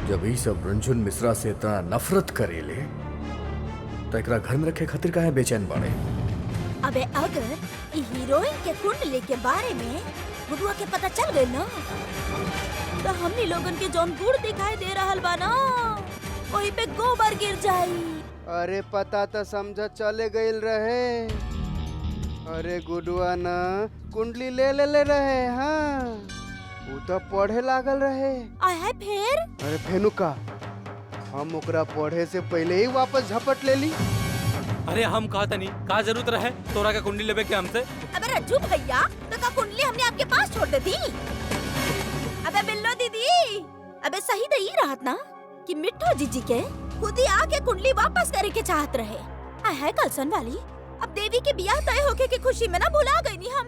जब ये सब रुंझुन मिश्रा से इतना नफरत करेले तो एकरा घर में रखे खातिर काहे बेचैन बाड़े? अबे अगर ई हीरोइन के कुंडली के बारे में गुडुआ के पता चल गई ना, तो हमनी लोगन के जौन गुड़ दिखाई दे रहल बा ना, वही पे गोबर गिर जाई। अरे पता तो समझ चले गईल रहे। अरे गुडुआ ना कुंडली ले रहे। हाँ वो तो पढ़े लागल रहे। आय है फिर? अरे फेनु का हम ओकरा पढ़े से पहले ही वापस झपट ले ली। अरे हम कहा तनी का जरूरत रहे तोरा का कुंडली लेवे के हमसे? अबे रज्जू भैया, तो का कुंडली हमने आपके पास छोड़ देती? अबे बिल्लो दीदी, अबे सही तो ये रहत ना कि मिट्ठू जीजी के खुद ही आके कुंडली वापस करे के चाहत रहे। आय है कलसन वाली, अब देवी के बियाह तय होके की खुशी में ना भुला गई नी हम।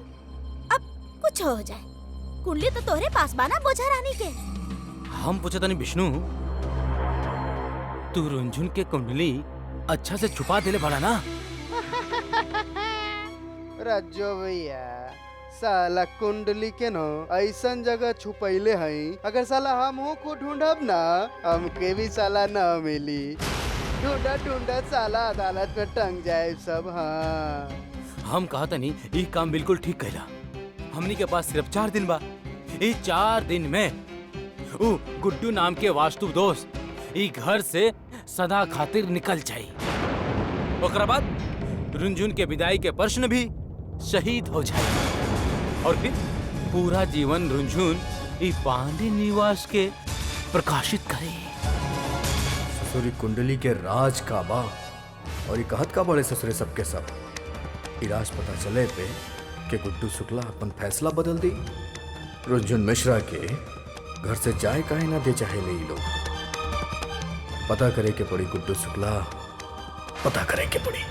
अब कुछ हो जाए, कुंडली तो तोहरे पास बाना बोझा रानी के। हम पूछे तनी विष्णु, तू रुंझुन के कुंडली अच्छा से छुपा देले बड़ा ना? रज्जो भैया साला कुंडली के नो ऐसन जगह छुपैले हई, अगर साला हम को ढूंढब ना हमके भी साला न मिली। ढूंढा साला अदालत में टंग जाए सब। हाँ हम कहा तनी ई काम बिल्कुल ठीक कहला। हमनी के पास सिर्फ 4 दिन बा। ई 4 दिन में ऊ गुड्डू नाम के वास्तु दोस्त ई घर से सदा खातिर निकल जाई। ओकरा बाद रुंझुन के विदाई के प्रश्न भी शहीद हो जाए और फिर पूरा जीवन रुंझुन ई पांडे निवास के प्रकाशित करे। ससुरी कुंडली के राज का बा और ये कहत का बड़े ससुरे सबके सब। इराज पता चले पे कि गुड्डू शुक्ला अपन फैसला बदल दी। रुंझुन मिश्रा के घर से जाए काहे ना दे चाहे ले लोग। पता करे के पड़ी गुड्डू शुक्ला, पता करे के पड़ी।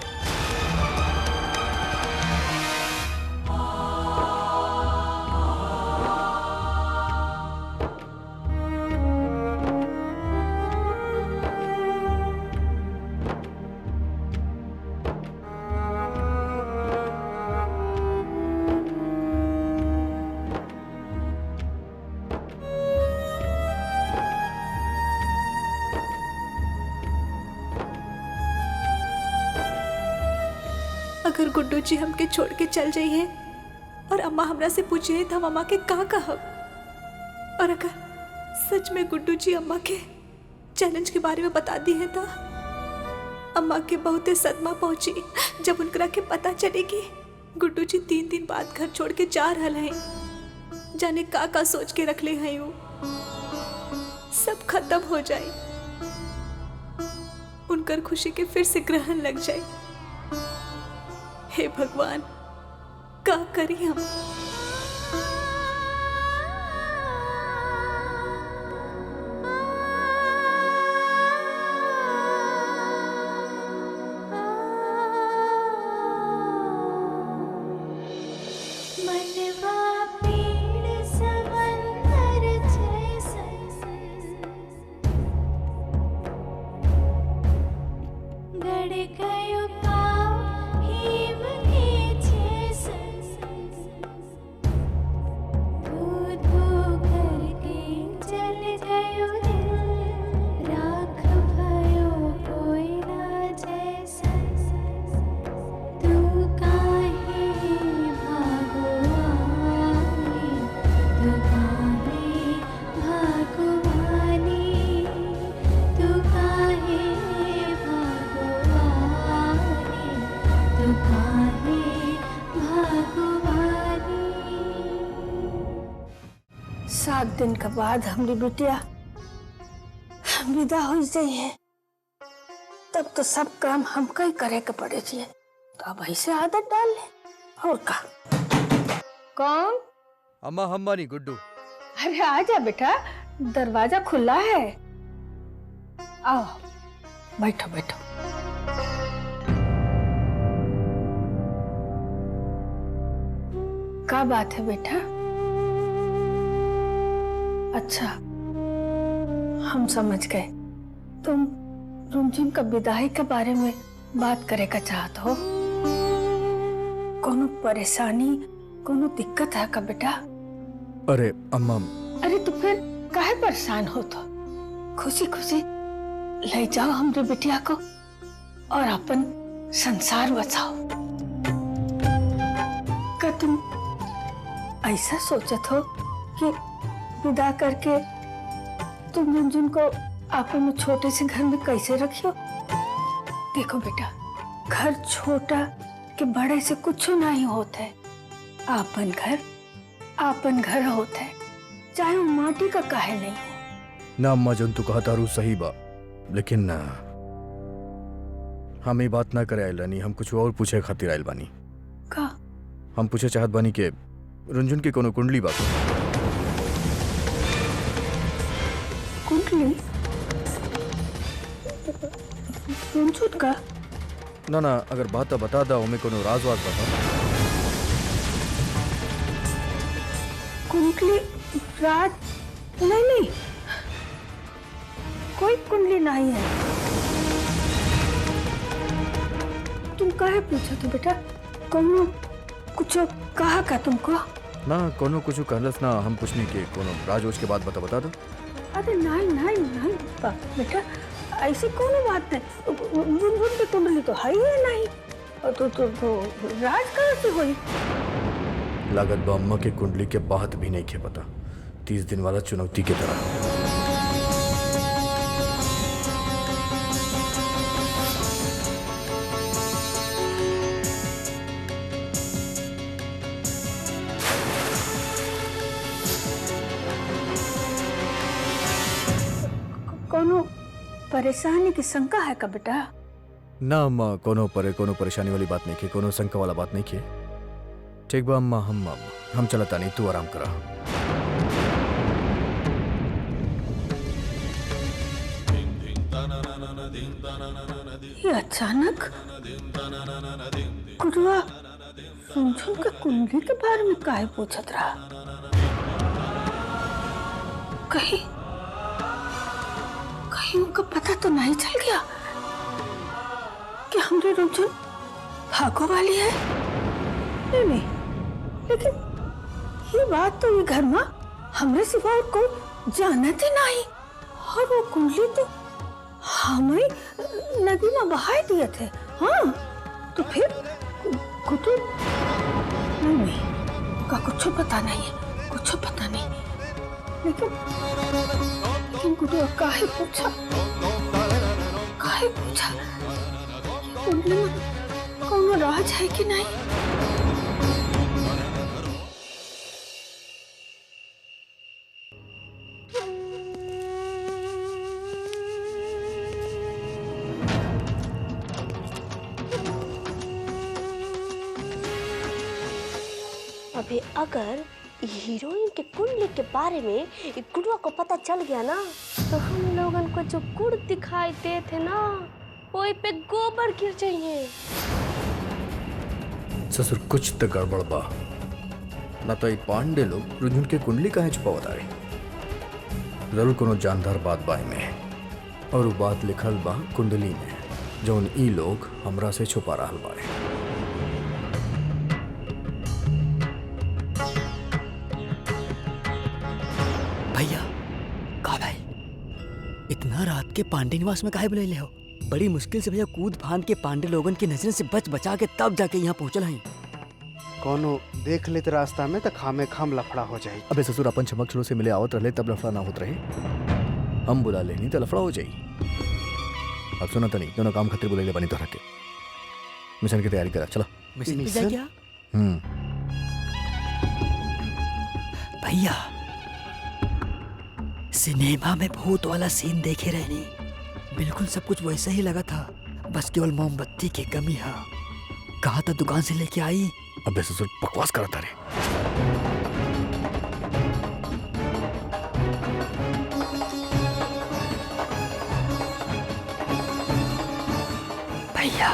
अगर गुड्डू जी हमके छोड़ के चल जाइए और अम्मा हमरा से पूछिए तो हम अम्मा के का कहब? और अगर सच में गुड्डू जी अम्मा के चैलेंज के बारे में बता दी है तो अम्मा के बहुत सदमा पहुंची जब उनकरा के पता चले कि गुड्डू जी 3 दिन बाद घर छोड़ के जा रहा है। जाने का सोच के रख ले हैं वो सब खत्म हो जाए, उनकर खुशी के फिर से ग्रहण लग जाए। हे भगवान, क्या करी हम? दिन के बाद हमारी बिटिया विदा हो जाइए, तब तो सब काम हमका ही करे के पड़े चाहिए। तो अब ऐसे आदत डाल ले और का। कौन? अम्मा हम बानी गुड्डू। अरे आजा बेटा, दरवाजा खुला है, आओ बैठो बैठो। क्या बात है बेटा? अच्छा हम समझ गए, तुम रुंझुन का विदाई के बारे में बात करे का चाहत हो। कोनो परेशानी, कोनो दिक्कत है का बेटा? अरे अम्मा। अरे तो फिर काहे परेशान हो? तो खुशी खुशी ले जाओ हमरे बिटिया को, और अपन संसार बसाओ। क्या तुम ऐसा सोचत हो कि विदा करके तुम रंजन को अपन छोटे से घर में कैसे रखियो? देखो बेटा, घर छोटा कि बड़े से कुछ नहीं होता है। आपन घर होता है, चाहे वो माटी का काहे नहीं हो। ना अम्मा जन तू कहा तारू सही बा, लेकिन हम ये बात ना करे आइल बानी। हम कुछ और पूछे खातिर आइल बानी। का? हम पूछे चाहत बानी के रंजन के कोनो कुंडली बा? कुंडली? रंजन का? ना ना, अगर बात बता दा, हमें कोनो राज वाज बता। कुंडली? राज? नहीं, कोई कुंडली नहीं है। तुम काहे पूछो तो बेटा? कोनो कुछ कहा का तुमको? ना कोनो कुछ कहलस ना, हम पूछने के कोनो राजोज के बात बता दो। अरे नहीं बेटा, ऐसी कोनो बात नहीं। गुनगुन की कुंडली तो है ही नहीं, और तो राज कहाँ से हुई? लागत बा अम्मा के कुंडली के बात भी नहीं खे पता। 30 दिन वाला चुनौती की तरह। कोनो परेशानी की शंका है का बेटा? ना अम्मा, कोनो परेशानी वाली बात नहीं खे, कोनो शंका वाला बात नहीं खे। ठीक बा अम्मा, हम चलता नहीं, तू आराम करा। ये अचानक गुरुआ रंजन के कुंडली के बारे में काहे पूछत रहा? कहीं उनका पता तो नहीं चल गया कि हमरे रंजन भागो वाली है? नहीं, लेकिन ये बात तो ये घर में हमरे सिवा और कोई जानते नहीं। और वो कुंडली तो हमें नदी में बहा दिए थे। हाँ, तो फिर कुछ नहीं का कुछ पता नहीं है, कुछ पता नहीं। लेकिन गुरु काहे पूछा? कुंडली में कौन राज है कि नहीं? अभी अगर हीरोइन के कुंडली के बारे में गुरुआ को पता चल गया ना, तो हम लोगन को जो गुड़ दिखाई दे थे ना, वो पे गोबर गिर जाइए। ससुर कुछ तो गड़बड़ बा। ना तो पांडे लोग रंजन के कुंडली काहे छुपावत आ रहे। जरूर कोनो जानदार बात बा में, और वो बात लिखल बा कुंडली में, जौन ई लोग हमरा से छुपा रहल बारे। भैया, का भाई इतना रात के पांडे निवास में काहे बुलाइले हो? बड़ी मुश्किल से भैया कूद फांद के पांडे लोगन की नजर से बचा के तब जाके यहाँ पहुँचल हैं। कोनो देख लेते रास्ता में तो खामे खाम लफड़ा हो जाए। अबे ससुर, अपन चमक छड़ों से मिले आवत रहे तब लफड़ा ना होत रहे। हम बुला लेनी तो लफड़ा हो जाई। अब सुना तो नहीं, दोनों काम खातिर बुलाइले बनी तो रखे। मिशन की तैयारी करा, चलो। मिशन पे जा क्या? भैया, सिनेमा में भूत वाला सीन देखे रहनी, बिल्कुल सब कुछ वैसा ही लगा था, बस केवल मोमबत्ती की कमी है। कहा था दुकान से लेके आई। अबे ससुर, बकवास करता रे। भैया,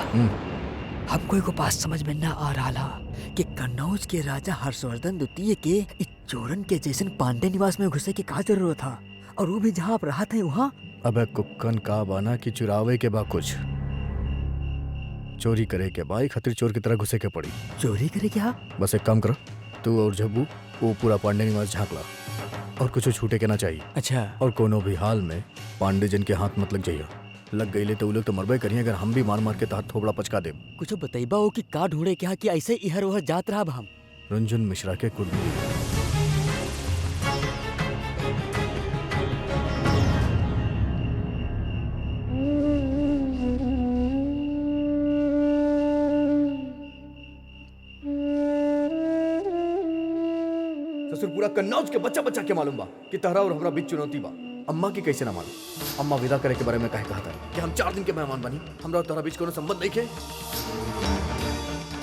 हमको एगो बात समझ में न आ रहा कि कन्नौज के राजा हर्षवर्धन द्वितीय के इस चोरन के जैसन पांडे निवास में घुसे की का जरूरत था, और वो भी जहाँ आप रहा थे वहाँ। अबे कुक्कन का बाना कि चुरावे के बा कुछ चोरी करे के बाई खातिर चोर की तरह घुसे के पड़ी। चोरी करे क्या? बस एक काम करो, तू और जब्बू वो पूरा पांडे निवास झाँक ला, और कुछ छूटे के ना चाहिए। अच्छा। और कोनो भी हाल में पांडे जन के हाथ मत लग जाइए। लग गईले तो उ लोग तो मरबे करिए अगर हम भी मार मार के तहत थोबड़ा पचका दे। कुछ बतैबा हो कि का ढूंढे क्या कि ऐसे इहर उहर जात रहा हम। रुंझुन मिश्रा के कुंडली। ससुर पूरा कन्नौज के बच्चा बच्चा के मालूम बा कि तहरा और हमरा बीच चुनौती बा। अम्मा की कैसे ना मालूम? अम्मा विदा करे के बारे में कहे कहा था कि हम 4 दिन के मेहमान बनी, हमरा और तहरा बीच कोनो संबंध नहीं के।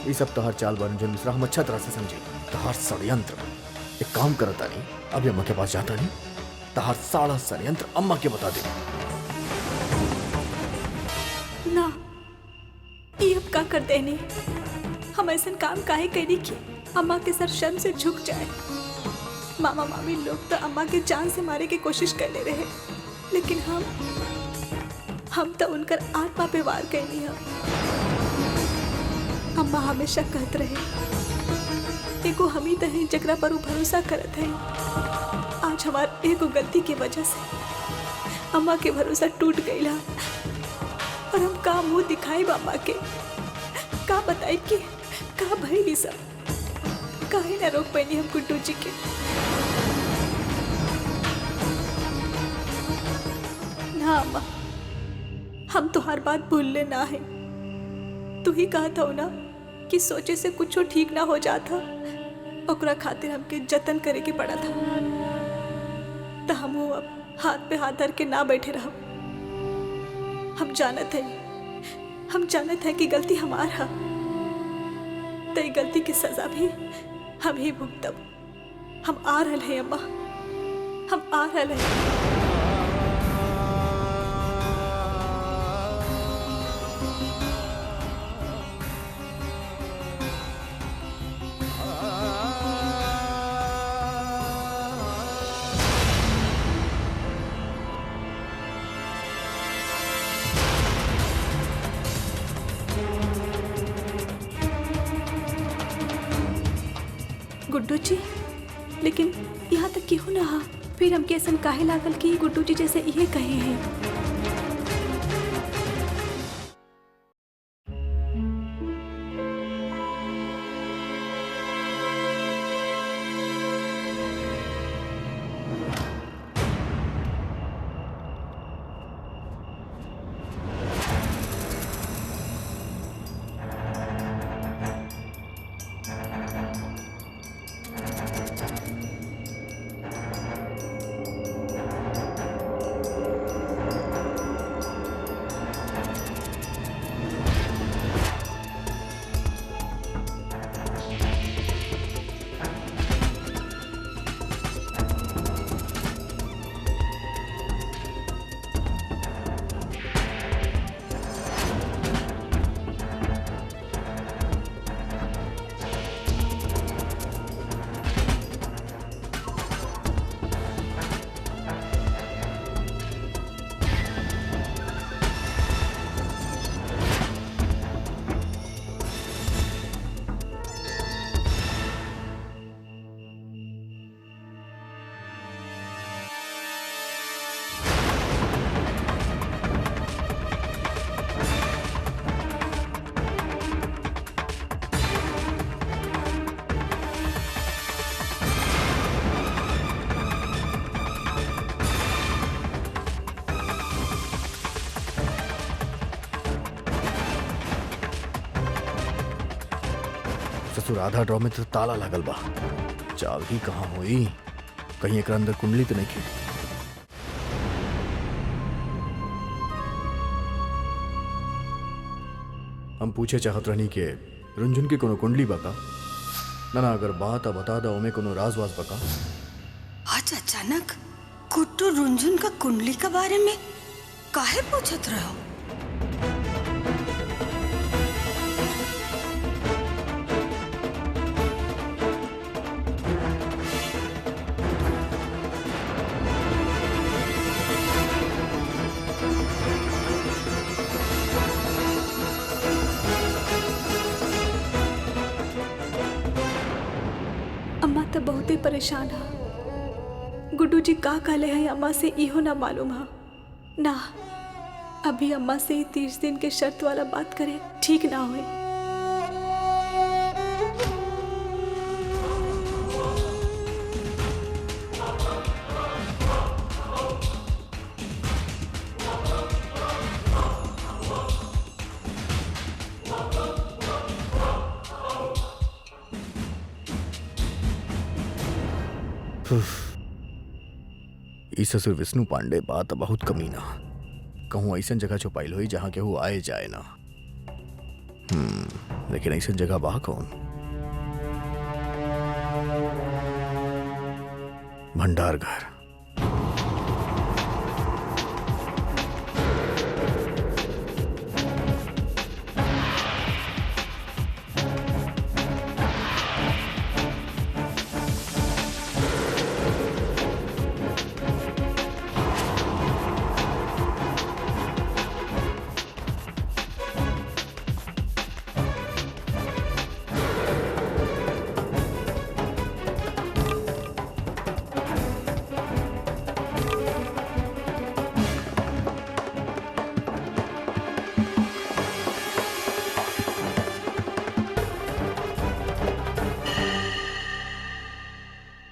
ये सब तहर चाल बा रुंझुन मिश्रा, हम अच्छा तरह से समझे। तहर षड्यंत्र। एक काम करता नहीं, अभी अम्मा के पास जाता नहीं, तहर सारा षड्यंत्र अम्मा के बता दे। ना, ये अब का कर देने? हम ऐसा काम काहे करी कि अम्मा के सर शर्म से झुक जाए। मामा मामी लोग तो अम्मा के जान से मारे की कोशिश कर ले रहे, लेकिन हम तो उनकर आत्मा पे वार कैनी है। अम्मा हमेशा कहत रहे एगो हम ही तहे जकरा पर भरोसा करत है। आज हमार एगो गलती की वजह से अम्मा के भरोसा टूट गईला और हम का मुंह दिखाई अम्मा के, का बताई कि का भइली सब, काहे ना रोक पैनी हम गुड्डू जी के। ना अम्मा, हम तुम्हार बात भूलने ना है। तू ही कहा था ना कि सोचे से कुछ ठीक ना हो जाता, ओकरा खातिर हमके जतन करे के पड़ा था। तो हम अब हाथ पे हाथ धर के ना बैठे रहो। हम जानत है कि गलती हमारा, तो गलती की सजा भी हम ही भुगतब। हम आ रहे हैं अम्मा, हम आ रहे हैं। गुड्डू जी, लेकिन यहाँ तक क्यों ना? फिर हमके ऐसा काहे लागल कि गुड्डू जी जैसे ये कहे हैं। ससुर आधा ड्रॉ में तो ताला लागल बा, चाबी कहाँ हुई? कहीं एक अंदर कुंडली तो नहीं की? हम पूछे चाहत रहनी के रुंझुन की कोनो कुंडली बका ना, अगर बात बता दा ओमे कोनो राज वाज बका। आज अचानक गुड्डू रुंझुन का कुंडली के बारे में काहे पूछत रहो? अम्मा तो बहुत ही परेशान है। गुड्डू जी का कहले है अम्मा से इहो ना मालूम है। ना, अभी अम्मा से ही 30 दिन के शर्त वाला बात करे ठीक ना होए। ई ससुर विष्णु पांडे बात बहुत कमीना, कहूँ ऐसा जगह छुपाइल हुई जहाँ केहू आए जाए ना। लेकिन ऐसा जगह बा कौन? भंडार घर।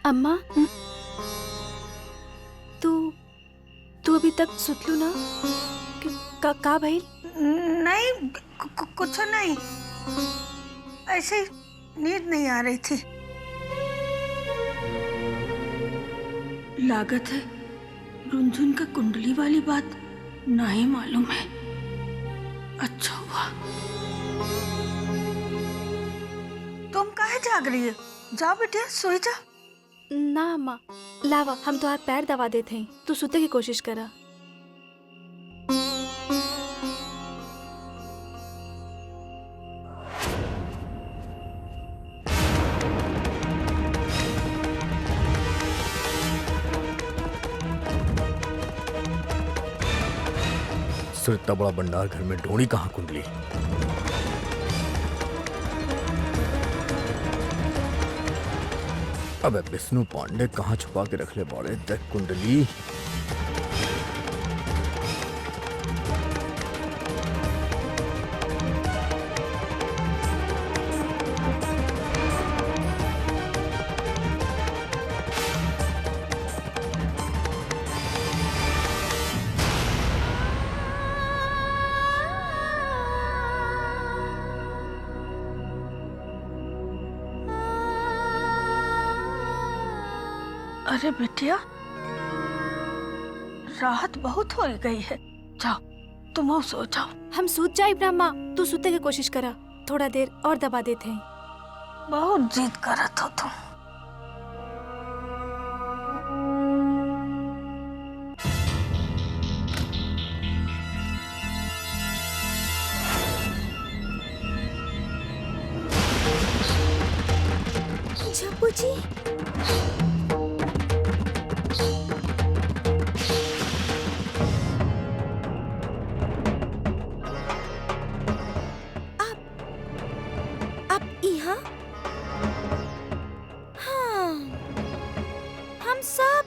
अम्मा तू अभी तक सुतलू ना? का भाई? नहीं, कुछ नहीं, ऐसे ही नींद नहीं आ रही थी। लागत है रुंझुन का कुंडली वाली बात नहीं मालूम है। अच्छा हुआ। तुम काहे जाग रही है? जाओ बेटिया सोई जा। ना अम्मा, लावा हम तो हाथ पैर दबा देते हैं, तू सुते की कोशिश करा। सिर इतना बड़ा भंडार घर में ढोड़ी कहाँ कुंडली? अबे विष्णु पांडे कहाँ छुपा के रख ले बाड़े देख कुंडली। अरे बेटिया, रात बहुत हो गई है, जाओ तुम सो जाओ। हम सूत जाए ब्रह्मा, तू सुते की कोशिश करा, थोड़ा देर और दबा देते हैं। बहुत जिद करत हो तुम। जब्बू जी,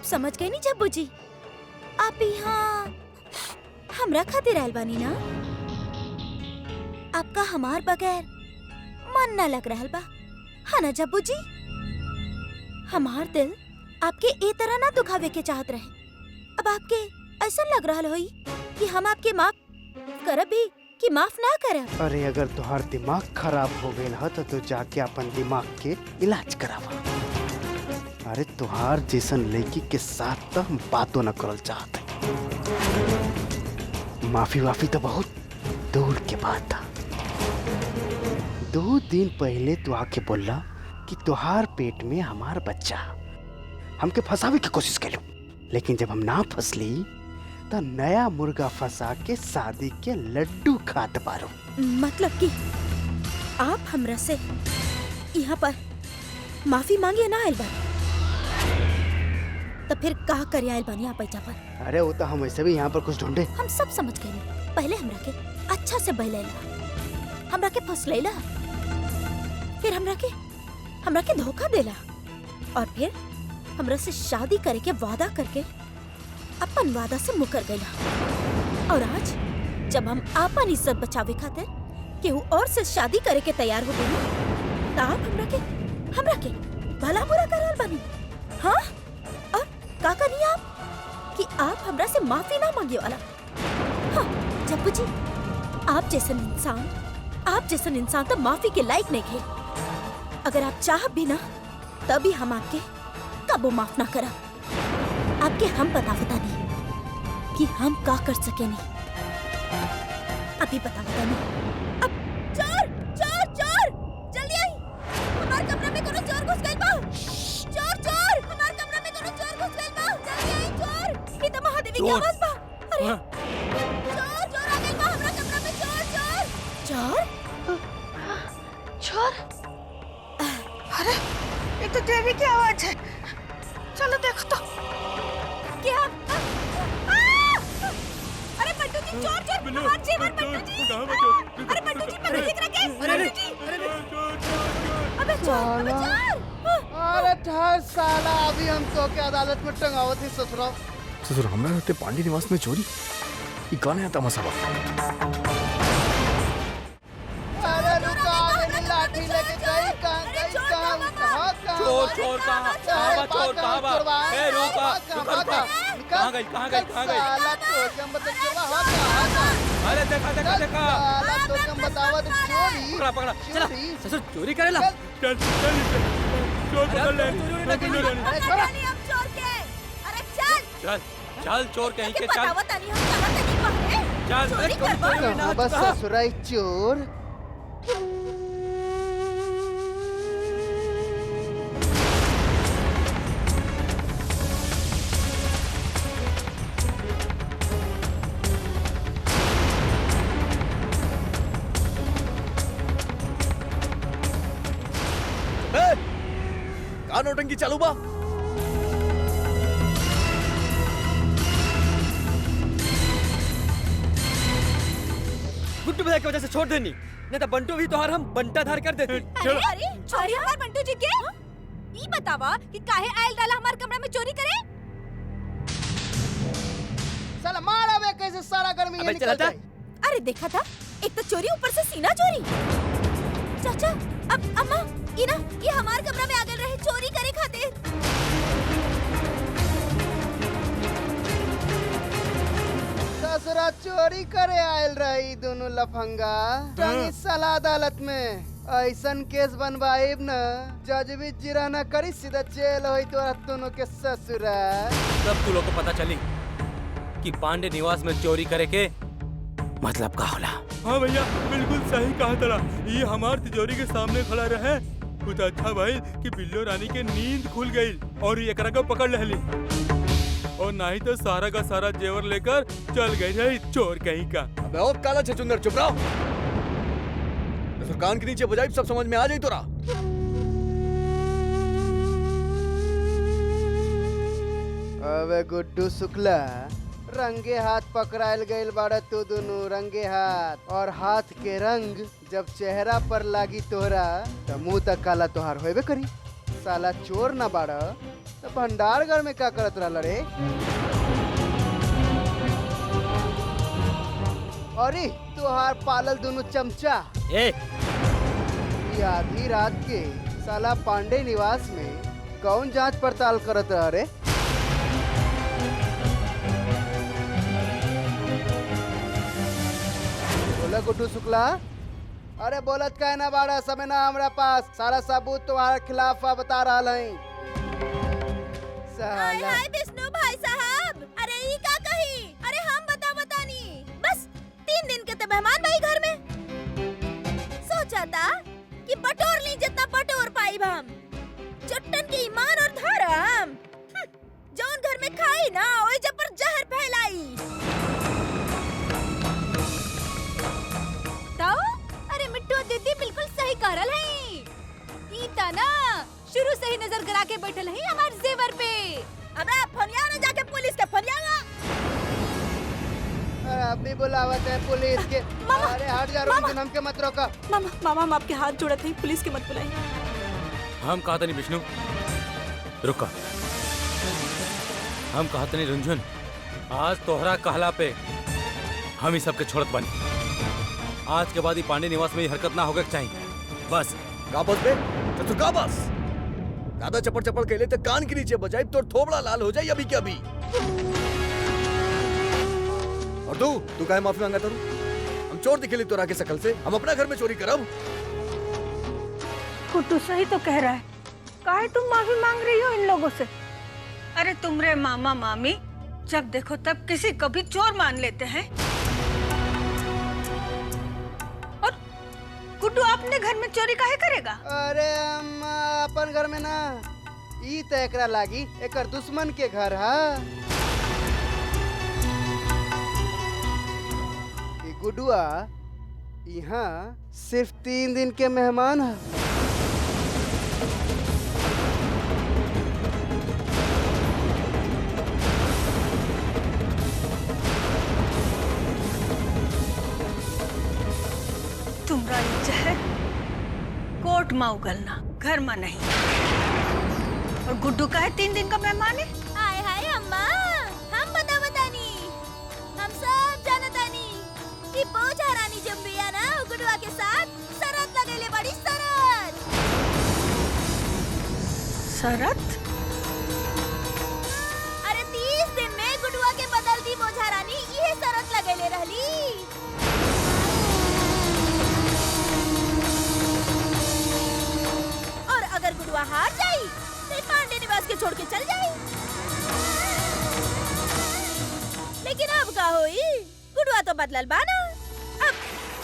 समझ गए नी जब्बू जी, आप यहाँ हमरा खातिर आयल बानी ना? आपका हमार बगैर मन न लग रहल बा, है ना जब्बू जी? हमार दिल आपके ए तरह ना दुखावे के चाहत रहे, अब आपके ऐसा लग रहल होई कि हम आपके माफ करब भी कि माफ ना करब। अरे अगर तुहार दिमाग खराब हो गया है तो जाके अपन दिमाग के इलाज करावा। अरे तुहार जैसन लड़की के साथ तो हम बातों न करल चाहते। माफी वाफी तो बहुत दूर के बात था। 2 दिन पहले तू आके बोला कि तुहार पेट में हमार बच्चा, हमके फंसावे की कोशिश कर लो, लेकिन जब हम ना फंसली तो नया मुर्गा फंसा के शादी के लड्डू खात पारो। मतलब कि आप हमरा से यहाँ पर माफी मांगे ना आयल बानी, तो फिर कहा कर आयल बानी आप ऐजा पर? अरे वो तो हम ऐसे भी यहाँ पर कुछ ढूंढे। हम सब समझ गए। पहले हमरा के अच्छा से बहलेला, हमरा के फसलेला, फिर हमरा के धोखा देला, और फिर हमरा से शादी करे के वादा करके अपन वादा से मुकर गईला। और आज जब हम आपन इज्जत बचावे खातिर केहू और से शादी करे के तैयार हो गई तो आप हमरा के भला बुरा कर रहल बानी। हाँ, और का करी आप कि आप हमरा से माफी ना मांगे वाला। हाँ, जब जी आप जैसन इंसान तो माफी के लायक नहीं है। अगर आप चाह भी ना तभी हम आपके कबो माफ ना करा। आपके हम बता नहीं कि हम का कर सके नहीं। अभी बता नहीं। अब चोर चोर चोर जल्दी आई, हमारे कमरे में कोनो चोर घुस गइल बा। चोर हमारे कमरे में कोनो चोर घुस गइल बा। जल्दी आई चोर। ये तो महादेवी की आवाज बा। अरे चोर आ गइल बा हमरा कमरा में। चोर अरे ये तो देवी की आवाज है। चलो देखो तो। क्या? अरे बंटू जी चोर हमारे जेवर बंटू जी। अरे बंटू जी पकड़ के रखे। बंटू जी अबे चोर। अरे ठहर साला, अभी हम तो के अदालत में टंगावत ही ससुरा। ससुर हमरा रहते पांडे निवास में चोरी, ये कौन है तमाशा बा? अरे रुका, मेरी लाठी लेके गई कहाँ? चोर कहाँ बा? ए रुका, कहाँ गई? साला तो जम बता चोरवा हो कहाँ? अरे देखा साला तो जम बतावत चोरी। पकड़ा चला। ससुर चोरी करेला। चल चोर पकड़ ले। अरे छोड़ा। चल चोर कहीं के चल। कहाँ बस ससुराई चोर। का नौटंकी चालू बा? गुड्डू भैया की वजह से छोड़ देनी, नहीं तो बंटू भी तोहार हम बंटा धार कर देती। अरे चोरी हमार बंटू जी के ई बतावा कि काहे आयल डाला हमार कमरा में चोरी करे। साला मारा बे कैसे सारा गर्मी ये निकल जाए। अरे देखा था, एक तो चोरी ऊपर से सीना चोरी। चाचा अब अम्मा ये हमार कमरा में आ गए रहे चोरी करे खातिर। ससुरा चोरी करे आयल रही दोनों लफंगा। टंगी साला अदालत में ऐसन केस बनवाइब न जज भी जिरा न करी, सीधा जेल होई तोरा दोनों के ससुरा। तब तू लोग को पता चली कि पांडे निवास में चोरी करे के मतलब का होला। हाँ भैया बिल्कुल सही कहा तला। ये हमार तिजोरी के सामने खड़ा रहे कुछ अच्छा भाई कि बिल्लो रानी के नींद खुल गई और ये एकरा को पकड़ लेली, और नहीं तो सारा का सारा जेवर लेकर चल गई रही चोर कहीं का। अबे ओ काला छचुंदर चुप रहो। कान के नीचे बजाई सब समझ में आ जाई तोरा। अबे गुड्डू शुक्ला, रंगे हाथ पकड़ायल गइल बाड़ा तू दोनों रंगे हाथ। और हाथ के रंग जब चेहरा पर लागी तोहरा तो मुंह तक काला तोहार होबे करी। साला चोर ना बाड़ा तो भंडारगढ़ में क्या करत रहल रे? अरे तोहार पालल दोनों चमचा ये आधी रात के साला पांडे निवास में कौन जांच पड़ताल करत रह रे? बोला गुड्डू शुक्ला। अरे बोलत का ना बाड़ा समय ना हमरा पास सारा सबूत तुम्हारे खिलाफ बता रहा है। साला हाय विष्णु भाई साहब, अरे ई का कही? अरे हम बतानी बस 3 दिन के तो मेहमान भाई घर में। सोचा था कि बटोर ली जितना बटोर पाई हम। चट्टन के ईमान और धर्म जौन घर में खाई ना ओई जब पर जहर फैलाई। तो अरे मिट्टू दीदी बिल्कुल सही करल है। ई तना शुरू से ही नजर गड़ा के बैठल है हमारे जेवर पे। अबे फनिया ना जाके पुलिस के फनियागा। अरे अभी बुलावत है पुलिस के। अरे हट जा रुक, हमके मत रोका। मामा हम आपके हाथ जोड़त हैं, पुलिस के मत बुलाइए। हम कहते नहीं विष्णु, रुका। हम कहते नहीं रुंझुन, आज तोहरा कहला पे हम ही सबके छोड़त बनी। आज के बाद ही पांडे निवास में ये हरकत ना होगा चाहिए। बस का बस बे चतुर का बस ज्यादा चपड़ चपड़ के लिए तो कान के नीचे बजाई तो थोबड़ा लाल हो जाए अभी के अभी। और तू काहे माफी मांगा तरू? हम चोर दिखेली तोरा के शकल से, हम अपना घर में चोरी करब। कुट्टू सही तो कह रहा है, काहे तुम माफी मांग रही हो इन लोगों से? अरे तुमरे मामा मामी जब देखो तब किसी को भी चोर मान लेते हैं। और गुड्डू अपने घर में चोरी काहे करेगा? अरे अम्मा अपन घर में ना, ई त एकरा लागी एकर दुश्मन के घर है। ई गुडुआ यहाँ सिर्फ 3 दिन के मेहमान है। तुमरा ये जहर कोर्ट में उगलना, घर में नहीं। और गुड्डू का है 3 दिन का मेहमान है। हाय हाय अम्मा, हम बतानी, हम सब जानतानी कि बोझा रानी जब बिया ना गुडुआ के साथ शरत लगेले बड़ी शरत। शरत? अरे 30 दिन में गुडुआ के बदल दी बोझा रानी, ये शरत लगेले रहली। और अगर गुडुआ हार जाई तो पांडे निवास के छोड़ के चल जाई। लेकिन अब का होई? गुडुआ तो बदलल बा ना। अब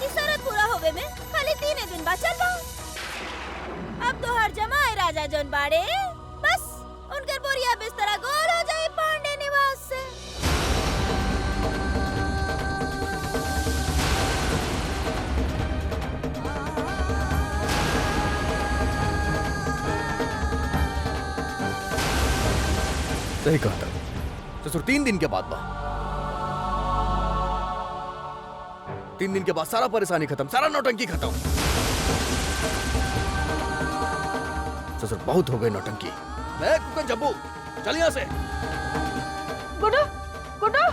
इस शरत पूरा होवे में खाली 3 दिन बाद चल बा। अब तो हर जमाए राजा जौन बाड़े, बस उनकर बोरिया बिस्तरा गोल हो जाए पांडे निवास से। सही कहा था ससुर। 3 दिन के बाद 3 दिन के बाद सारा परेशानी खत्म, सारा नौटंकी खत्म। ससुर बहुत हो गई नौटंकी। मैं कुकन जब्बू चल यहाँ से। गुड्डू गुड्डू